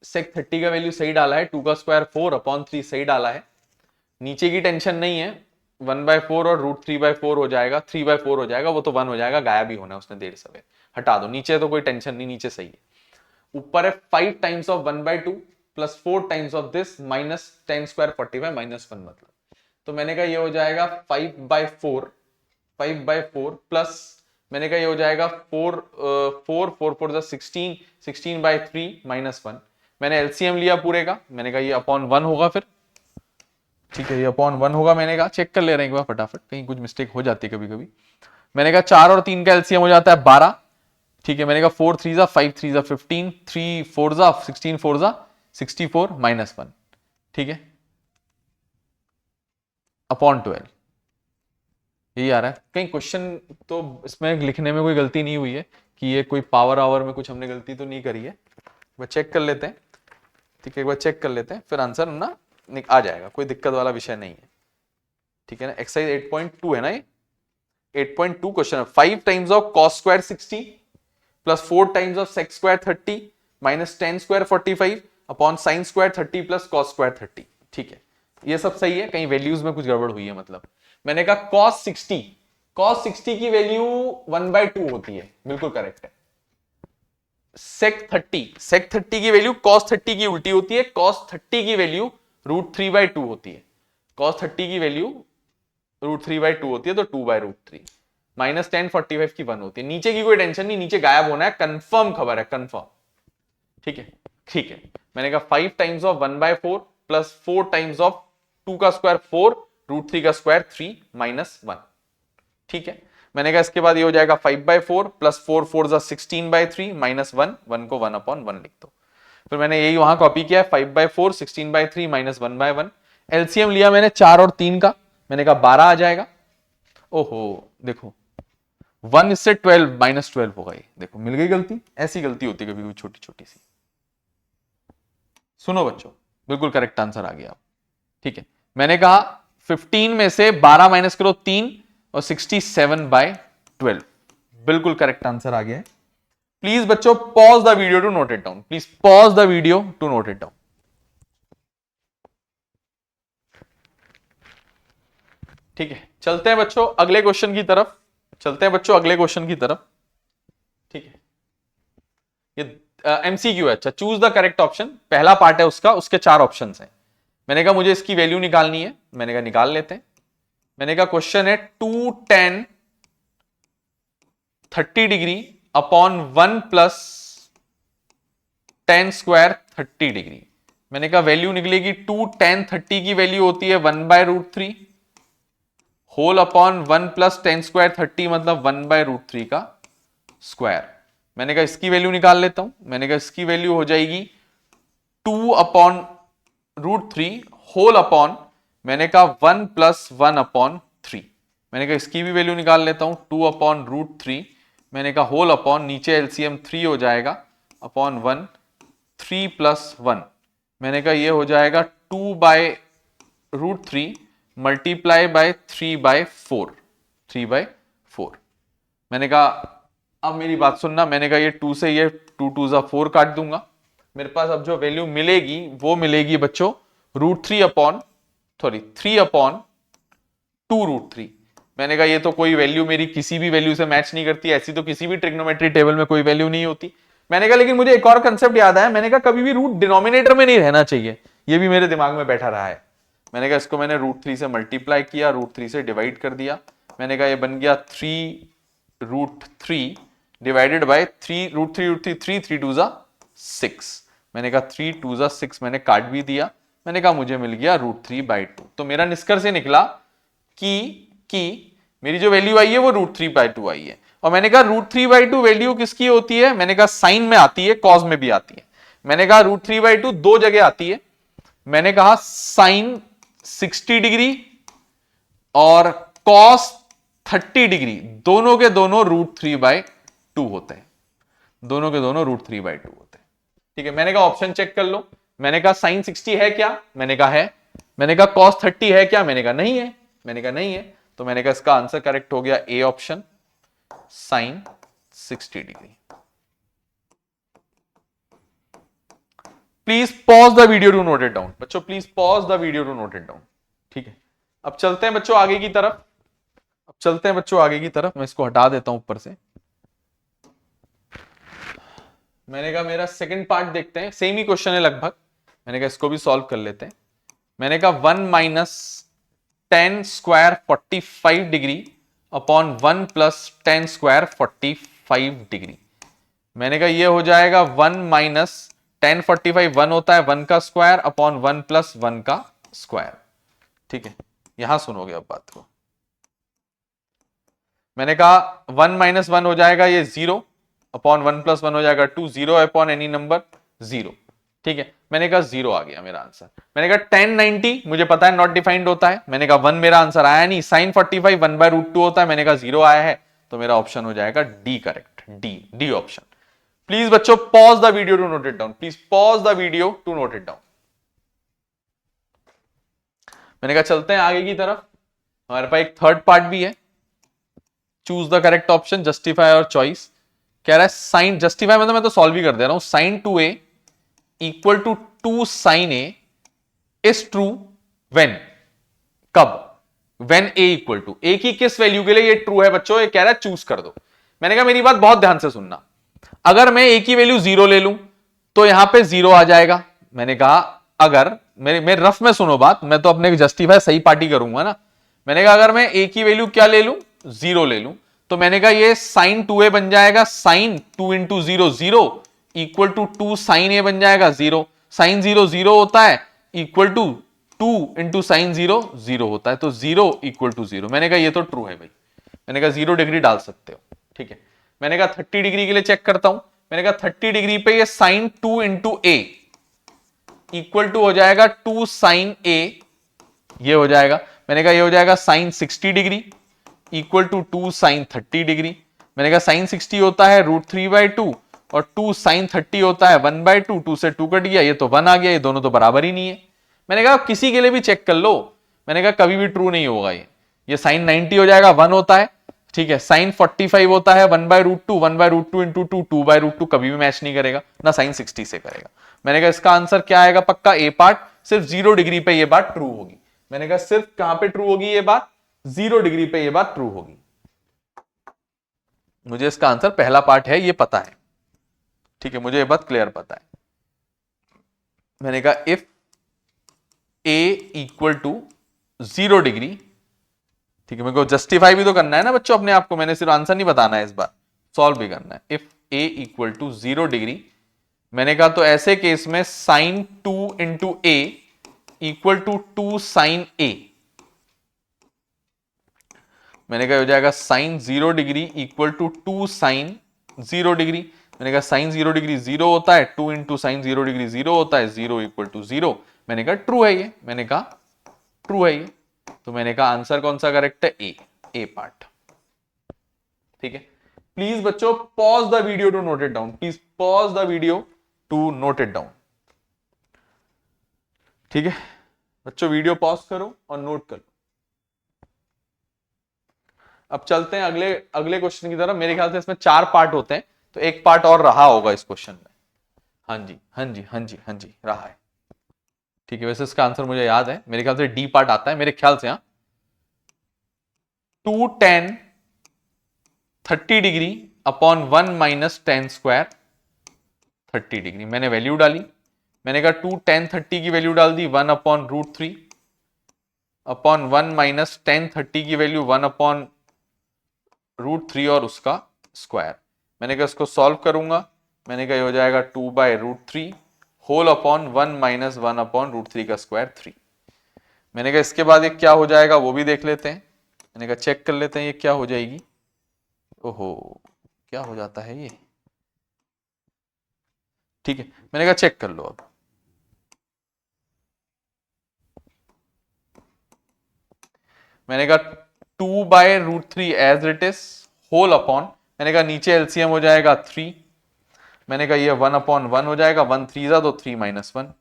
सेक 30 का वैल्यू सही डाला है, 2 का स्क्वायर 4/3 सही डाला है। नीचे की टेंशन नहीं है, 1/4 और रूट 3/4 हो जाएगा, 3/4 हो जाएगा, वो तो 1 हो जाएगा, गायब ही होना है उसने देर सवेर, हटा दो। नीचे तो कोई टेंशन नहीं, नीचे सही है। ऊपर है 5 times of 1/2 plus 4 times of this minus 10 square 45 minus 1, मतलब तो मैंने कहा ये हो जाएगा 5/4 प्लस, मैंने कहा ये हो जाएगा 4 4 4 4 16, 16/3 माइनस 1। मैंने एलसीएम लिया पूरे का, मैंने कहा ये अपॉन 1 होगा फिर, ठीक है, ये अपॉन 1 होगा। मैंने कहा चेक कर ले रहे हैं एक बार फटाफट, कहीं कुछ मिस्टेक हो जाती है कभी कभी। मैंने कहा 4 और 3 का एलसीएम हो जाता है 12, ठीक है। मैंने कहा 4 3 5 3 15, 3 4 16 4 64 माइनस 1, ठीक है, अपॉन 12। यही आ रहा है। कहीं क्वेश्चन तो इसमें लिखने में कोई गलती नहीं हुई है कि ये कोई पावर आवर में कुछ हमने गलती तो नहीं करी है। एक बार चेक कर लेते हैं, ठीक है, एक बार चेक कर लेते हैं, फिर आंसर ना आ जाएगा, कोई दिक्कत वाला विषय नहीं है, ठीक है ना। एक्सरसाइज 8.2 है ना ये, 8.2 क्वेश्चन है। 5 times of cos square 60 plus 4 times of sec square 30 minus 10 square 45 upon sine square 30 plus cos square 30, ठीक है। ये सब सही है, कहीं वैल्यूज में कुछ गड़बड़ हुई है मतलब। मैंने कहा cos 60 की वैल्यू 1/2 होती है, बिल्कुल करेक्ट है। sec 30 की वैल्यू cos 30 की उल्टी होती है, cos 30 की वैल्यू √3/2 होती है, cos 30 की वैल्यू √3/2 होती है, तो 2/√3 -1045 की 1 होती है। नीचे की कोई टेंशन नहीं, नीचे गायब होना है, कंफर्म खबर है, कंफर्म। ठीक है, ठीक है। मैंने कहा 5 times of 1/4 plus 4 times of 2 का स्क्वायर 4, √3 का स्क्वायर 3 -1। ठीक है, मैंने कहा इसके बाद ये हो जाएगा 5/4 प्लस 4 4 16/3 -1, 1 को 1/1 लिख दो। फिर मैंने यही वहां कॉपी किया, 5/4 16/3 -1/1। एलसीएम लिया मैंने 4 और 3 का, मैंने कहा 12 आ जाएगा। ओहो देखो 1 इससे 12 -12 होगा, ये देखो मिल गई गलती। ऐसी गलती होती है कभी कभी छोटी छोटी सी। सुनो बच्चों, बिल्कुल करेक्ट आंसर आ गया। ठीक है, मैंने कहा 15 में से 12 माइनस करो 3 और 67/12, बिल्कुल करेक्ट आंसर आ गया है। प्लीज बच्चों pause the video to note it down, please pause the video to note it down. ठीक है, चलते हैं बच्चों अगले क्वेश्चन की तरफ, चलते हैं बच्चों अगले क्वेश्चन की तरफ। ठीक है, ये एमसीक्यू है। अच्छा, चूज द करेक्ट ऑप्शन, पहला पार्ट है उसका, उसके 4 ऑप्शन हैं। मैंने कहा मुझे इसकी वैल्यू निकालनी है, मैंने कहा निकाल लेते हैं। मैंने कहा क्वेश्चन है 2 tan 30 degree upon 1 plus tan square 30 degree. मैंने कहा वैल्यू निकलेगी 2 tan 30 की वैल्यू होती है 1/√3 whole upon 1 plus tan square 30 मतलब 1/√3 का स्क्वायर। मैंने कहा इसकी वैल्यू निकाल लेता हूं, मैंने कहा इसकी वैल्यू हो जाएगी 2/√3 होल अपॉन, मैंने कहा 1 प्लस 1/3। मैंने कहा इसकी भी वैल्यू निकाल लेता हूं 2/√3, मैंने कहा होल अपॉन, नीचे एलसीएम 3 हो जाएगा अपॉन 1, 3 प्लस 1, मैंने कहा ये हो जाएगा 2/√3 मल्टीप्लाई बाय 3/4, 3/4। मैंने कहा अब मेरी बात सुनना, मैंने कहा ये 2 से ये 2 2 जा 4 काट दूंगा, मेरे पास अब जो वैल्यू मिलेगी वो मिलेगी बच्चों √3 अपॉन, सॉरी 3/2√3। मैंने कहा ये तो कोई वैल्यू मेरी किसी भी वैल्यू से मैच नहीं करती, ऐसी तो किसी भी ट्रिग्नोमेट्री टेबल में कोई वैल्यू नहीं होती। मैंने कहा लेकिन मुझे एक और कंसेप्ट याद आया, मैंने कहा कभी भी रूट डिनोमिनेटर में नहीं रहना चाहिए, ये भी मेरे दिमाग में बैठा रहा है। मैंने कहा इसको मैंने √3 से मल्टीप्लाई किया, √3 से डिवाइड कर दिया, मैंने कहा ये बन गया 3√3 डिवाइडेड बाय 3√3 3 2 जा 6। मैंने कहा 3 2 जा 6, मैंने काट भी दिया, मैंने कहा मुझे मिल गया √3/2। तो मेरा निष्कर्ष से निकला कि मेरी जो वैल्यू आई है वो √3/2 आई है। और मैंने कहा √3/2 वैल्यू किसकी होती है, मैंने कहा साइन में आती है, कॉस में भी आती है। मैंने कहा √3/2 दो जगह आती है, मैंने कहा साइन 60 डिग्री और कॉस 30 डिग्री, दोनों के दोनों √3/2 होते हैं, दोनों के दोनों √3/2 होते हैं। ठीक है, मैंने कहा ऑप्शन चेक कर लो, मैंने कहा साइन 60 है क्या, मैंने कहा है। मैंने कहा कॉस 30 है क्या, मैंने कहा नहीं है, मैंने कहा नहीं है। तो मैंने कहा इसका आंसर करेक्ट हो गया A option, sine 60 degree. Please pause the video to note it down बच्चों, please pause the video to note it down. ठीक है, अब चलते हैं बच्चों आगे की तरफ, अब चलते हैं बच्चों आगे की तरफ। मैं इसको हटा देता हूं ऊपर से। मैंने कहा मेरा सेकंड पार्ट देखते हैं, सेम ही क्वेश्चन है लगभग, मैंने कहा इसको भी सॉल्व कर लेते हैं। मैंने कहा 1 minus tan square 45 degree upon 1 plus tan square 45 degree. मैंने कहा ये हो जाएगा 1 माइनस tan 45 1 होता है 1 का स्क्वायर अपॉन 1 प्लस 1 का स्क्वायर। ठीक है, यहां सुनोगे अब बात को। मैंने कहा 1 माइनस 1 हो जाएगा ये 0 अपॉन 1 प्लस 1 हो जाएगा 2, 0 अपॉन एनी नंबर 0। ठीक है, मैंने कहा 0 आ गया मेरा आंसर। मैंने कहा tan 90 मुझे पता है नॉट डिफाइंड होता है, मैंने कहा 1 मेरा आंसर आया नहीं। sin 45 1/√2 होता है, मैंने कहा 0 आया है, तो मेरा ऑप्शन हो जाएगा D correct, D option. Please बच्चों pause the video to note it down, please pause the video to note it down. मैंने कहा चलते हैं आगे की तरफ, हमारे पास एक थर्ड पार्ट भी है। Choose the correct option, justify और चॉइस। कह रहा है साइन, जस्टिफाई मतलब मैं तो सॉल्व ही कर दे रहा हूं, sin 2a equal to 2 sin a is true when, कब, when a equal to, a की किस वैल्यू के लिए ये ट्रू है बच्चों, ये कह रहा है चूज कर दो। मैंने कहा मेरी बात बहुत ध्यान से सुनना, अगर मैं ए की वैल्यू 0 ले लूं तो यहां पे 0 आ जाएगा। मैंने कहा अगर मेरे रफ में सुनो बात, मैं तो अपने जस्टिफाई सही पार्टी करूंगा ना। मैंने कहा अगर मैं ए की वैल्यू क्या ले लूं, 0 ले लूं, तो मैंने कहा ये साइन 2a बन जाएगा, sine 2 into 0 0 equal to 2 sine A बन जाएगा 0। साइन 0 0 होता है, इक्वल टू 2 इंटू साइन 0 0 होता है, तो 0 इक्वल टू 0। मैंने कहा ये तो ट्रू है भाई। मैंने कहा 0 डिग्री डाल सकते हो, ठीक है। मैंने कहा 30 डिग्री के लिए चेक करता हूं। मैंने कहा 30 डिग्री पे ये sine 2 into A equal to हो जाएगा 2 साइन ए, ये हो जाएगा। मैंने कहा ये हो जाएगा sine 60 degree equal to 2 sine 30 degree. मैंने कहा साइन 60 होता है √3/2 और 2 साइन 30 होता है 1/2। 2 से 2 कट गया, ये तो 1 आ गया, ये दोनों तो बराबर ही नहीं है। मैंने कहा किसी के लिए भी चेक कर लो। मैंने कहा कभी भी ट्रू नहीं होगा ये साइन 90 हो जाएगा 1 होता है, ठीक है। साइन 45 होता है 1/√2, 1/√2 इंटू 2 2/√2, कभी भी मैच नहीं करेगा ना, साइन 60 से करेगा। मैंने कहा इसका आंसर क्या आएगा पक्का, ए पार्ट। सिर्फ 0 डिग्री पे ये बात ट्रू होगी। मैंने कहा सिर्फ कहां पे ट्रू होगी ये बात, 0 डिग्री पे ये बात ट्रू होगी। मुझे इसका आंसर पहला पार्ट है ये पता है, ठीक है, मुझे ये बात क्लियर पता है। मैंने कहा if A equal to 0 degree, ठीक है। मेरे को जस्टिफाई भी तो करना है ना बच्चों अपने आप को, मैंने सिर्फ आंसर नहीं बताना है, इस बार सॉल्व भी करना है। If A equal to 0 degree, मैंने कहा तो ऐसे केस में sine 2 into A equal to 2 sine A. मैंने कहा हो जाएगा sine 0 degree equal to 2 sine 0 degree. मैंने कहा साइन 0 डिग्री 0 होता है, 2 इंटू साइन 0 डिग्री 0 होता है, 0 इक्वल टू 0। मैंने कहा ट्रू है ये, मैंने कहा ट्रू है ये। तो मैंने कहा आंसर कौन सा करेक्ट है, ए पार्ट, ठीक है। प्लीज बच्चों pause the video to note it down, please pause the video to note it down, ठीक है बच्चों। वीडियो पॉज करो और नोट करो। अब चलते हैं अगले क्वेश्चन की तरफ। मेरे ख्याल से इसमें 4 पार्ट होते हैं, तो एक पार्ट और रहा होगा इस क्वेश्चन में। हाँ जी हाँ जी हाँ जी हाँ जी रहा है, ठीक है। वैसे इसका आंसर मुझे याद है, मेरे ख्याल से डी पार्ट आता है मेरे ख्याल से। हाँ 2 tan 30 degree upon 1 minus tan square 30 degree. मैंने वैल्यू डाली, मैंने कहा 2 tan 30 की वैल्यू डाल दी 1 अपॉन √3 अपॉन 1 माइनस tan 30 की वैल्यू 1 अपॉन √3 और उसका स्क्वायर। मैंने कहा इसको सॉल्व करूंगा। मैंने कहा ये हो जाएगा 2/√3 होल अपॉन 1 माइनस 1 अपॉन √3 का स्क्वायर 3। मैंने कहा इसके बाद ये क्या हो जाएगा वो भी देख लेते हैं। मैंने कहा चेक कर लेते हैं ये क्या हो जाएगी। ओहो क्या हो जाता है ये, ठीक है। मैंने कहा चेक कर लो अब। मैंने कहा 2/√3 as it is whole upon, मैंने कहा नीचे एलसीएम हो जाएगा 3। मैंने कहा ये 1 अपॉन 1 हो जाएगा, 1 3 जा तो 3 माइनस 1।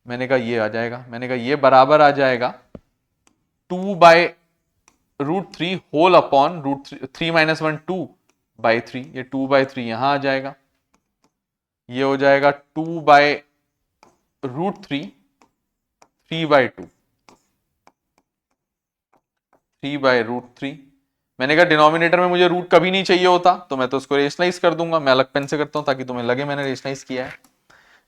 मैंने कहा ये आ जाएगा, मैंने कहा ये बराबर आ जाएगा 2/√3 होल अपॉन √3 माइनस 1 2/3। ये 2/3 यहां आ जाएगा, ये हो जाएगा 2/√3 3/2 3/√3। मैंने कहा डिनोमिनेटर में मुझे रूट कभी नहीं चाहिए होता, तो मैं तो इसको रेशनलाइज कर दूंगा। मैं अलग पेन से करता हूं ताकि तुम्हें लगे मैंने रेशनलाइज किया है।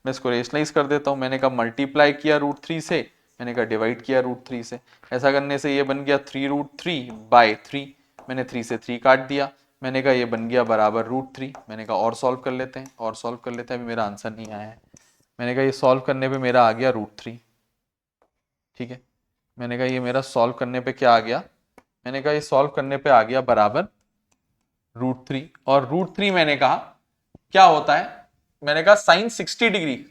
मैं इसको रेशनलाइज कर देता हूं। मैंने कहा मल्टीप्लाई किया √3 से, मैंने कहा डिवाइड किया √3 से। ऐसा करने से ये बन गया 3√3/3। मैंने 3 से 3 काट दिया। मैंने कहा ये बन गया बराबर √3। मैंने कहा और सॉल्व कर लेते हैं, और सॉल्व कर लेते हैं। अभी मेरा आंसर नहीं आया है। मैंने कहा ये सॉल्व करने पर मेरा आ गया √3, ठीक है। मैंने कहा ये मेरा सॉल्व करने पर क्या आ गया, मैंने कहा ये सॉल्व करने पे आ गया बराबर √3। और √3 मैंने कहा क्या होता है, मैंने कहा sine 60 degree,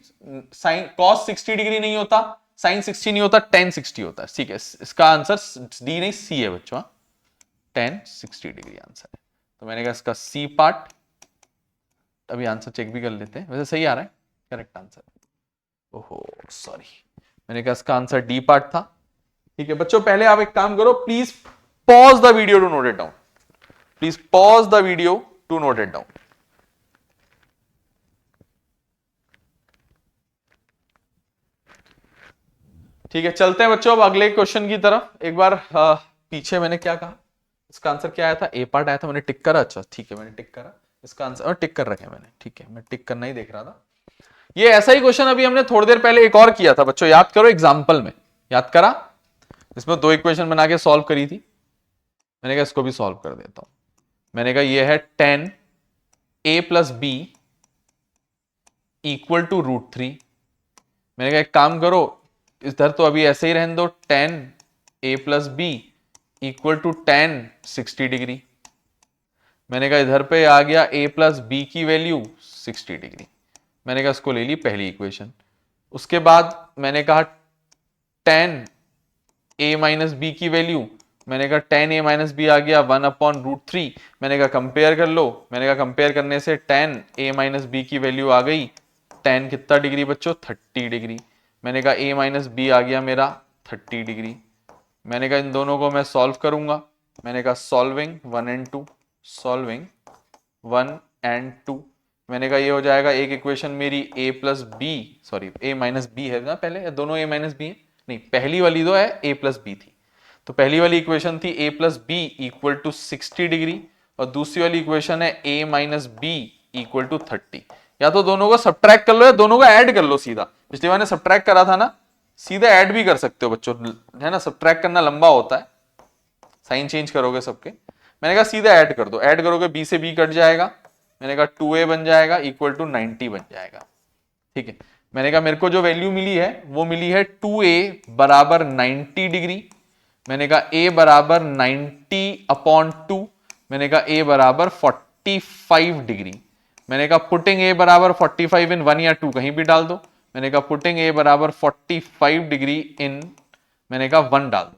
sine cos 60 degree नहीं होता, साइन 60 नहीं होता, tan 60 होता है, ठीक है। इसका आंसर डी नहीं सी है बच्चों, tan 60 डिग्री आंसर है। तो मैंने कहा इसका सी पार्ट। अभी आंसर चेक भी कर लेते हैं, वैसे सही आ रहा है करेक्ट आंसर। ओहो सॉरी, मैंने कहा इसका आंसर डी पार्ट था, ठीक है। बच्चों पहले आप एक काम करो, please pause the video to note it down. Please pause the video to note it down. ठीक है चलते हैं बच्चों अब अगले क्वेश्चन की तरफ। एक बार पीछे मैंने क्या कहा, इसका आंसर क्या आया था, ए पार्ट आया था, मैंने टिक करा। अच्छा ठीक है मैंने टिक करा, इसका आंसर और टिक कर रखे मैंने, ठीक है, मैं टिक करना ही देख रहा था। ये ऐसा ही क्वेश्चन अभी हमने थोड़ी देर पहले एक और किया था बच्चों, याद करो एग्जाम्पल में, याद करा, इसमें 2 इक्वेशन बना के सॉल्व करी थी। मैंने कहा इसको भी सॉल्व कर देता हूं। मैंने कहा ये है 10a plus B equal to √3। मैंने कहा एक काम करो, इधर तो अभी ऐसे ही रहने दो, 10a plus B equal to 10 60 degree. मैंने कहा इधर पे आ गया a प्लस बी की वैल्यू 60 डिग्री। मैंने कहा इसको ले ली पहली इक्वेशन। उसके बाद मैंने कहा 10a माइनस बी की वैल्यू, मैंने कहा 10a माइनस बी आ गया 1/√3। मैंने कहा कंपेयर कर लो, मैंने कहा कंपेयर करने से 10a माइनस बी की वैल्यू आ गई 10 कितना डिग्री बच्चों, 30 डिग्री। मैंने कहा a माइनस बी आ गया मेरा 30 डिग्री। मैंने कहा इन दोनों को मैं सॉल्व करूंगा। मैंने कहा सॉल्विंग 1 एंड 2, सॉल्विंग 1 एंड 2। मैंने कहा ये हो जाएगा, एक इक्वेशन मेरी a plus B, sorry a minus B है ना पहले, दोनों a माइनस बी है, नहीं पहली वाली तो है a प्लस बी थी, तो पहली वाली इक्वेशन थी a plus B equal to 60 degree, और दूसरी वाली इक्वेशन है a minus B equal to 30। या तो दोनों को सब्ट्रैक्ट कर लो या दोनों को ऐड कर लो सीधा। पिछली बार ने सब्ट्रैक्ट करा था ना, सीधा ऐड भी कर सकते हो बच्चों, है ना, सब्ट्रैक्ट करना लंबा होता है, साइन चेंज करोगे सबके। मैंने कहा सीधा ऐड कर दो, ऐड करोगे b से b कट जाएगा, मैंने कहा 2a बन जाएगा इक्वल टू 90 बन जाएगा, ठीक है। मैंने कहा मेरे को जो वैल्यू मिली है वो मिली है 2a बराबर 90 डिग्री। मैंने कहा a बराबर 90/2, मैंने कहा a बराबर 45 डिग्री। मैंने कहा पुटिंग a बराबर 45 इन 1 या 2 कहीं भी डाल दो। मैंने कहा पुटिंग a बराबर 45 डिग्री इन, मैंने कहा 1 डाल दो।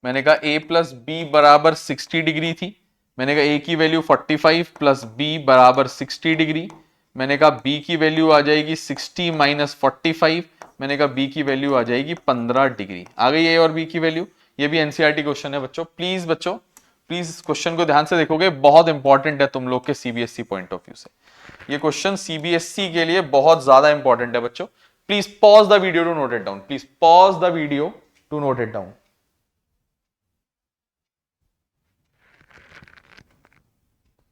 मैंने कहा a प्लस बी बराबर 60 डिग्री थी, मैंने कहा a की वैल्यू 45 प्लस b बराबर 60 डिग्री। मैंने कहा b की वैल्यू आ जाएगी 60 माइनस 45, मैंने कहा b की वैल्यू आ जाएगी 15 डिग्री। आ गई a और b की वैल्यू। ये भी एनसीईआरटी क्वेश्चन है बच्चों, प्लीज इस क्वेश्चन को ध्यान से देखोगे, बहुत इंपॉर्टेंट है तुम लोग के सीबीएसई पॉइंट ऑफ व्यू से। ये क्वेश्चन सीबीएसई के लिए बहुत ज्यादा इंपॉर्टेंट है बच्चों। Please pause the video to note it down, please pause the video to note it down.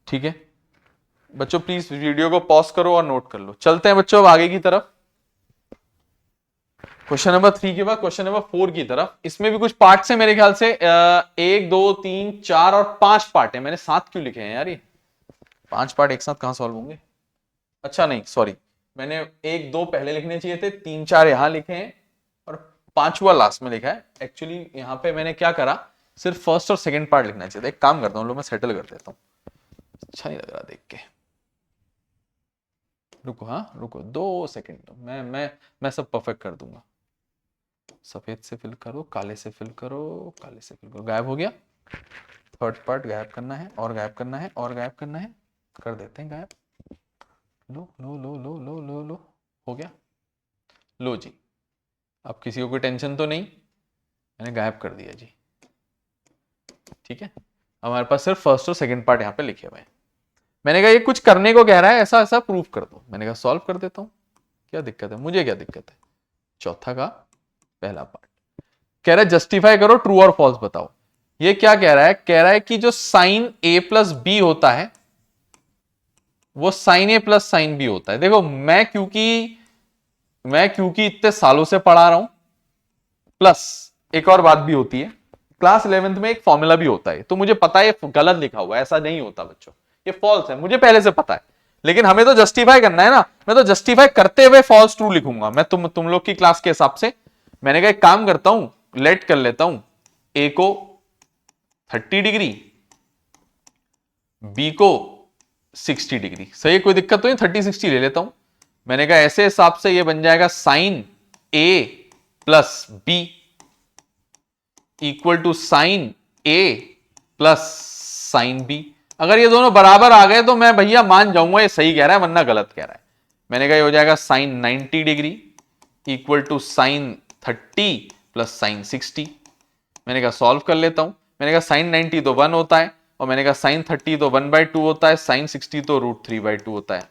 ठीक है बच्चों, प्लीज वीडियो को पॉज करो और नोट कर लो। चलते हैं बच्चों अब आगे की तरफ, क्वेश्चन नंबर 3 के बाद क्वेश्चन नंबर 4 की तरफ। इसमें भी कुछ पार्ट्स हैं मेरे ख्याल से, 1 2 3 4 और 5 पार्ट है। मैंने 7 क्यों लिखे हैं यार, ये 5 पार्ट एक साथ कहां सॉल्व होंगे। अच्छा नहीं सॉरी, मैंने 1 2 पहले लिखने चाहिए थे, 3 4 यहां लिखे हैं और 5वां लास्ट में लिखा है। एक्चुअली यहां पे मैंने क्या करा, सिर्फ फर्स्ट और सेकंड पार्ट लिखना चाहिए था। एक काम करता हूं, लो मैं सेटल कर देता हूं, अच्छा नहीं लग रहा देख के। रुको, हाँ रुको 2 सेकंड, मैं सब परफेक्ट कर दूंगा। सफेद से फिल करो, काले से फिल करो, काले से फिल करो। गायब हो गया, थर्ड पार्ट गायब करना है और गायब करना है और गायब करना है, कर देते हैं गायब। लो लो लो लो लो लो लो, हो गया। लो जी, अब किसी को कोई टेंशन तो नहीं, मैंने गायब कर दिया जी, ठीक है। हमारे पास सिर्फ फर्स्ट और सेकंड पार्ट यहाँ पे लिखे हुए हैं। मैंने कहा ये कुछ करने को कह रहा है, ऐसा ऐसा प्रूफ कर दो। मैंने कहा सॉल्व कर देता हूं, क्या दिक्कत है, मुझे क्या दिक्कत है। चौथा का पहला पार्ट कह रहा है जस्टिफाई करो, ट्रू और फॉल्स बताओ। ये क्या कह रहा है, कह रहा है कि जो साइन a प्लस बी होता है वो sine a plus sine B होता है। देखो मैं क्योंकि इतने सालों से पढ़ा रहा हूं, प्लस एक और बात भी होती है, क्लास 11th में एक फॉर्मूला भी होता है, तो मुझे पता है ये गलत लिखा हुआ है, ऐसा नहीं होता बच्चों, ये फॉल्स है, मुझे पहले से पता है। लेकिन हमें तो जस्टिफाई करना है ना, मैं तो जस्टिफाई करते हुए फॉल्स ट्रू लिखूंगा मैं, तुम लोग की क्लास के हिसाब से। मैंने कहा एक काम करता हूं, लेट कर लेता हूं, ए को 30 डिग्री, बी को 60 डिग्री, सही है, कोई दिक्कत तो नहीं, 30 60 ले लेता हूं। मैंने कहा ऐसे हिसाब से ये बन जाएगा sine A plus B equal to sine A plus sine B. अगर ये दोनों बराबर आ गए तो मैं भैया मान जाऊंगा ये सही कह रहा है, वरना गलत कह रहा है। मैंने कहा ये हो जाएगा sine 90 degree equal to sine 30 plus sine 60। मैंने कहा सॉल्व कर लेता हूं। मैंने कहा साइन 90 तो 1 होता है, और मैंने कहा साइन 30 तो 1/2 होता है, साइन 60 तो √3/2 होता है।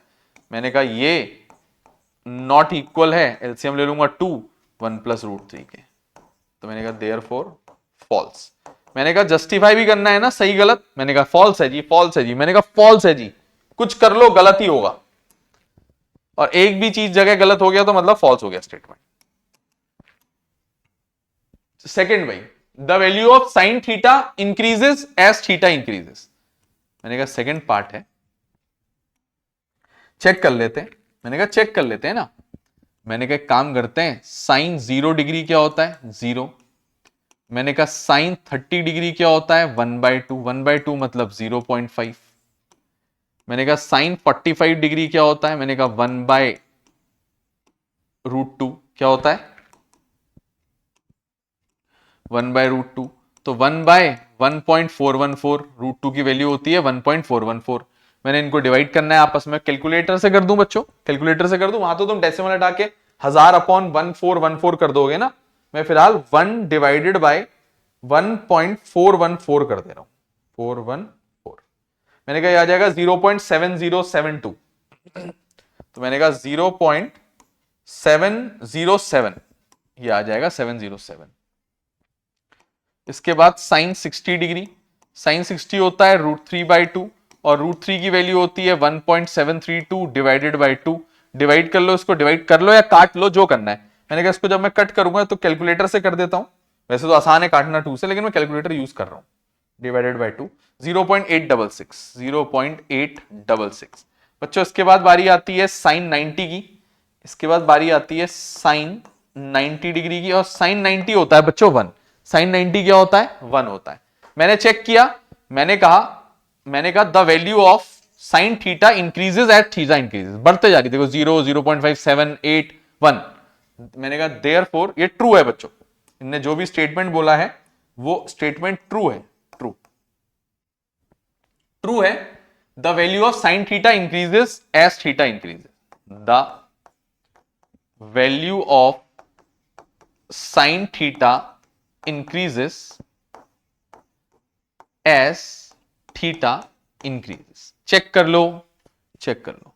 मैंने कहा ये नॉट इक्वल है, एलसीएम ले लूंगा 2 1 प्लस √3 के, तो मैंने कहा देयरफॉर फॉल्स। मैंने कहा जस्टिफाई भी करना है ना, सही गलत, मैंने कहा फॉल्स है जी, फॉल्स है जी, मैंने कहा फॉल्स है जी, कुछ कर लो गलत ही होगा, और एक भी चीज जगह गलत हो गया तो मतलब फॉल्स हो गया स्टेटमेंट। सेकंड भाई, the value of sine theta increases as theta increases, मैंने कहा सेकंड पार्ट है, चेक कर लेते हैं, मैंने कहा चेक कर लेते हैं ना, मैंने कहा काम करते हैं, साइन 0 डिग्री क्या होता है 0, मैंने कहा साइन 30 डिग्री क्या होता है 1/2, 1/2 मतलब 0.5, मैंने कहा साइन 45 डिग्री क्या होता है, मैंने कहा 1/√2 क्या होता है 1/√2, तो 1/1.414, √2 की वैल्यू होती है 1.414, मैंने इनको डिवाइड करना है आपस में, कैलकुलेटर से कर दूं बच्चों, कैलकुलेटर से कर दूं, वहां तो तुम डेसिमल हटा के 1000/1414 कर दोगे ना, मैं फिलहाल 1 डिवाइडेड बाय 1.414 कर दे रहा हूं, 414, मैंने कहा आ जाएगा 0.7072, तो मैंने कहा 0.707, ये आ जाएगा 707। इसके बाद साइन 60 डिग्री, साइन 60 होता है √3/2, और √3 की वैल्यू होती है 1.732 डिवाइडेड बाय 2, डिवाइड कर लो, इसको डिवाइड कर लो या काट लो, जो करना है, मैंने कहा इसको जब मैं कट करूंगा तो कैलकुलेटर से कर देता हूं, वैसे तो आसान है काटना 2 से, लेकिन मैं कैलकुलेटर यूज कर रहा हूं, डिवाइडेड बाय 2, 0.866, 0.866 बच्चों। इसके बाद बारी आती है साइन 90 की, इसके बाद बारी आती है साइन 90 डिग्री की, और साइन 90 होता है बच्चों 1, साइन 90 क्या होता है 1 होता है, मैंने चेक किया, मैंने कहा the value of sine theta increases at theta increases, बढ़ते जा रही, देखो 0, 0.5, 7, 8, 1, मैंने कहा देयरफॉर ये ट्रू है बच्चों, इनने जो भी स्टेटमेंट बोला है वो स्टेटमेंट ट्रू है, ट्रू ट्रू है, the value of sine theta increases as theta increases, the value of sine theta increases as theta increases, check कर लो, चेक कर लो,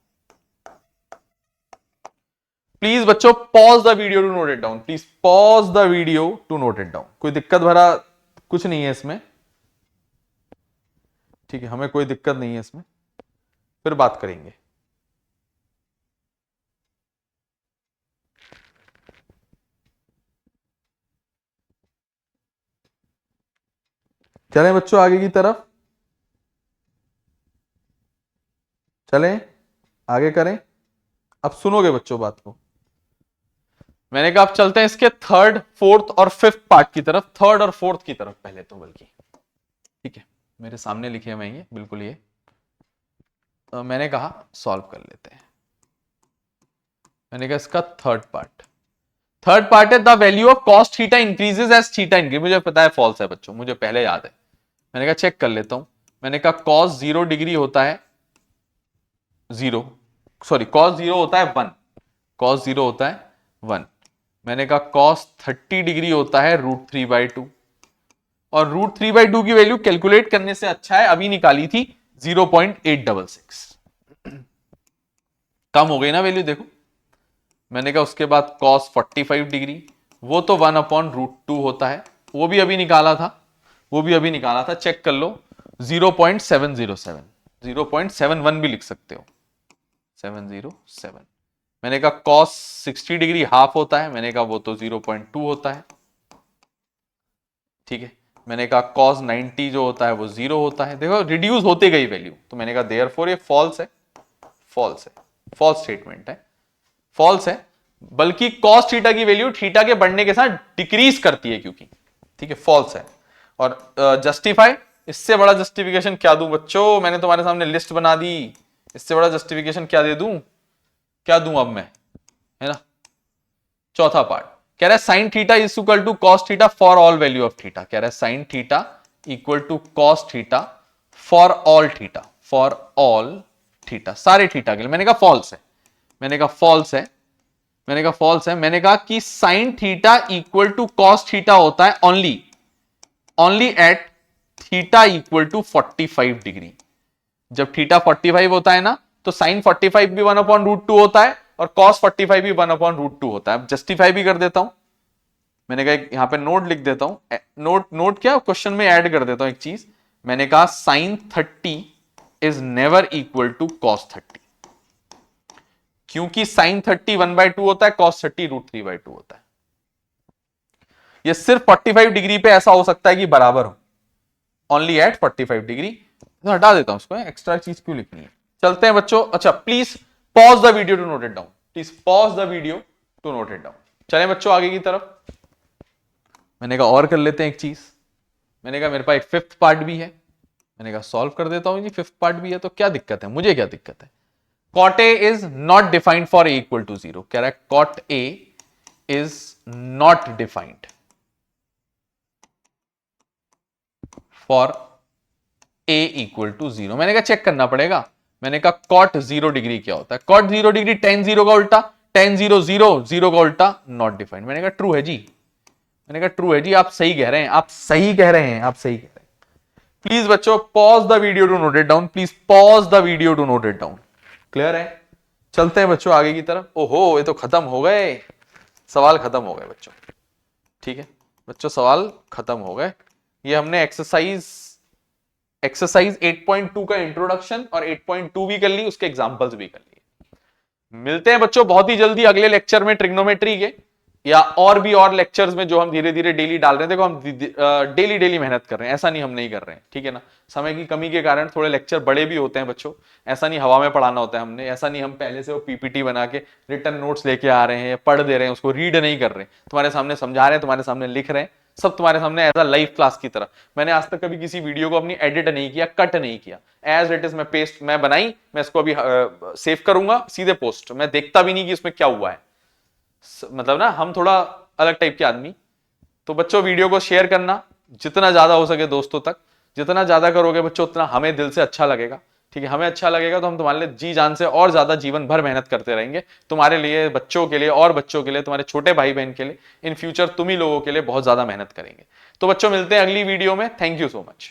प्लीज बच्चों pause the video to note it down, please pause the video to note it down, कोई दिक्कत भरा कुछ नहीं है इसमें, ठीक है, हमें कोई दिक्कत नहीं है इसमें, फिर बात करेंगे। चलें बच्चों आगे की तरफ, चलें आगे करें, अब सुनोगे बच्चों बात को, मैंने कहा अब चलते हैं इसके थर्ड, फोर्थ और फिफ्थ पार्ट की तरफ, थर्ड और फोर्थ की तरफ पहले तो, बल्कि ठीक है मेरे सामने लिखे हुए ये बिल्कुल, ये मैंने कहा सॉल्व कर लेते हैं, मैंने कहा इसका थर्ड पार्ट है the value of cos theta increases as theta increase, मुझे पता है फॉल्स है बच्चों, मुझे पहले याद है, मैंने कहा चेक कर लेता हूं, मैंने कहा कॉस 0 डिग्री होता है 0, सॉरी कॉस 0 होता है 1, कॉस 0 होता है 1, मैंने कहा कॉस 30 डिग्री होता है √3/2, और √3/2 की वैल्यू कैलकुलेट करने से अच्छा है अभी निकाली थी 0.866, कम हो गई ना वैल्यू देखो, मैंने कहा उसके बाद cos 45 डिग्री, वो तो 1/√2 होता है, वो भी अभी निकाला था, वो भी अभी निकाला था, चेक कर लो 0.707, 0.71 भी लिख सकते हो, 707, मैंने कहा cos 60 डिग्री हाफ होता है, मैंने कहा वो तो 0.2 होता है, ठीक है, मैंने कहा cos 90 जो होता है वो 0 होता है, देखो रिड्यूस होते गई वैल्यू, तो मैंने कहा देयरफॉर ये फॉल्स है, फॉल्स है, फॉल्स स्टेटमेंट है, फॉल्स है, बल्कि cos थीटा की वैल्यू थीटा के बढ़ने के साथ डिक्रीज करती है क्योंकि, ठीक है, फॉल्स है। और जस्टिफाई, इससे बड़ा जस्टिफिकेशन क्या दूं बच्चों, मैंने तुम्हारे सामने लिस्ट बना दी, इससे बड़ा जस्टिफिकेशन क्या दे दूं, क्या दूं अब मैं, है ना। चौथा पार्ट कह रहा है sine theta is equal to cos theta for all value of theta, कह रहा है sine theta equal to cos theta for all theta, for all theta, सारे थीटा के लिए, मैंने कहा फॉल्स है, मैंने कहा फॉल्स है, मैंने कहा फॉल्स है, मैंने कहा कि sine theta equal to cos theta होता है only at theta equal to 45 degree, जब थीटा 45 होता है ना तो साइन 45 भी 1/√2 होता है और cos 45 भी 1/√2 होता है। अब जस्टिफाई भी कर देता हूं, मैंने कहा यहाँ पे नोट लिख देता हूं, नोट क्या क्वेश्चन में ऐड कर देता हूं एक चीज। मैंने कहा sine 30 is never equal to cos 30, क्योंकि साइन 30 1/2 होता है, कॉस 30 √3/2 होता है। ये सिर्फ 45 डिग्री पे ऐसा हो सकता है कि बराबर हो, ओनली एट 45 डिग्री। तो हटा देता हूं उसको, एक्स्ट्रा चीज क्यों लिखनी है। चलते हैं बच्चों। अच्छा please pause the video to note it down, please pause the video to note it down. चले बच्चों आगे की तरफ। मैंने कहा और कर लेते हैं एक चीज। मैंने कहा मेरे पास एक फिफ्थ पार्ट भी है, मैंने कहा सॉल्व कर देता हूं जी। फिफ्थ पार्ट भी है तो क्या दिक्कत है, मुझे क्या दिक्कत है। cot a is not defined for a equal to 0, कह रहा है cot a is not defined for a equal to 0। मैंने कहा चेक करना पड़ेगा। मैंने कहा cot 0 डिग्री क्या होता है, cot 0 डिग्री tan 0 का उल्टा, tan 0 0 0 का उल्टा, नॉट डिफाइंड। मैंने कहा ट्रू है जी, मैंने कहा ट्रू है जी, आप सही कह रहे हैं, आप सही कह रहे हैं, आप सही कह रहे हैं। प्लीज बच्चों pause the video to note it down, please pause the video to note it down. Clear है। चलते हैं बच्चों आगे की तरफ। ओहो ये तो खत्म हो गए, सवाल खत्म हो गए बच्चों। ठीक है बच्चों सवाल खत्म हो गए। ये हमने एक्सरसाइज 8.2 का इंट्रोडक्शन और 8.2 भी कर ली, उसके एग्जांपल्स भी कर लिए। मिलते हैं बच्चों बहुत ही जल्दी अगले लेक्चर में ट्रिग्नोमेट्री के, या और भी और लेक्चर्स में जो हम धीरे धीरे डेली डाल रहे हैं। देखो हम डेली मेहनत कर रहे हैं, ऐसा नहीं हम नहीं कर रहे हैं, ठीक है ना। समय की कमी के कारण थोड़े लेक्चर बड़े भी होते हैं बच्चों, ऐसा नहीं हवा में पढ़ाना होता है हमने, ऐसा नहीं हम पहले से वो पीपीटी बना के रिटर्न नोट्स लेके आ रहे हैं, पढ़ दे रहे हैं, उसको रीड नहीं कर रहे हैं, तुम्हारे सामने समझा रहे हैं, तुम्हारे सामने लिख रहे हैं, सब तुम्हारे सामने एज अ लाइव क्लास की तरह। मैंने आज तक कभी किसी वीडियो को अपनी एडिट नहीं किया, कट नहीं किया, एज इट इज मैं पेस्ट मैं बनाई, मैं इसको अभी सेव करूंगा सीधे पोस्ट, मैं देखता भी नहीं कि इसमें क्या हुआ है। मतलब ना हम थोड़ा अलग टाइप के आदमी। तो बच्चों वीडियो को शेयर करना जितना ज्यादा हो सके दोस्तों तक, जितना ज्यादा करोगे बच्चों उतना हमें दिल से अच्छा लगेगा। ठीक है हमें अच्छा लगेगा तो हम तुम्हारे लिए जी जान से और ज्यादा जीवन भर मेहनत करते रहेंगे, तुम्हारे लिए, बच्चों के लिए और बच्चों के लिए, तुम्हारे छोटे भाई बहन के लिए, इन फ्यूचर तुम ही लोगों के लिए बहुत ज्यादा मेहनत करेंगे। तो बच्चों मिलते हैं अगली वीडियो में। Thank you so much.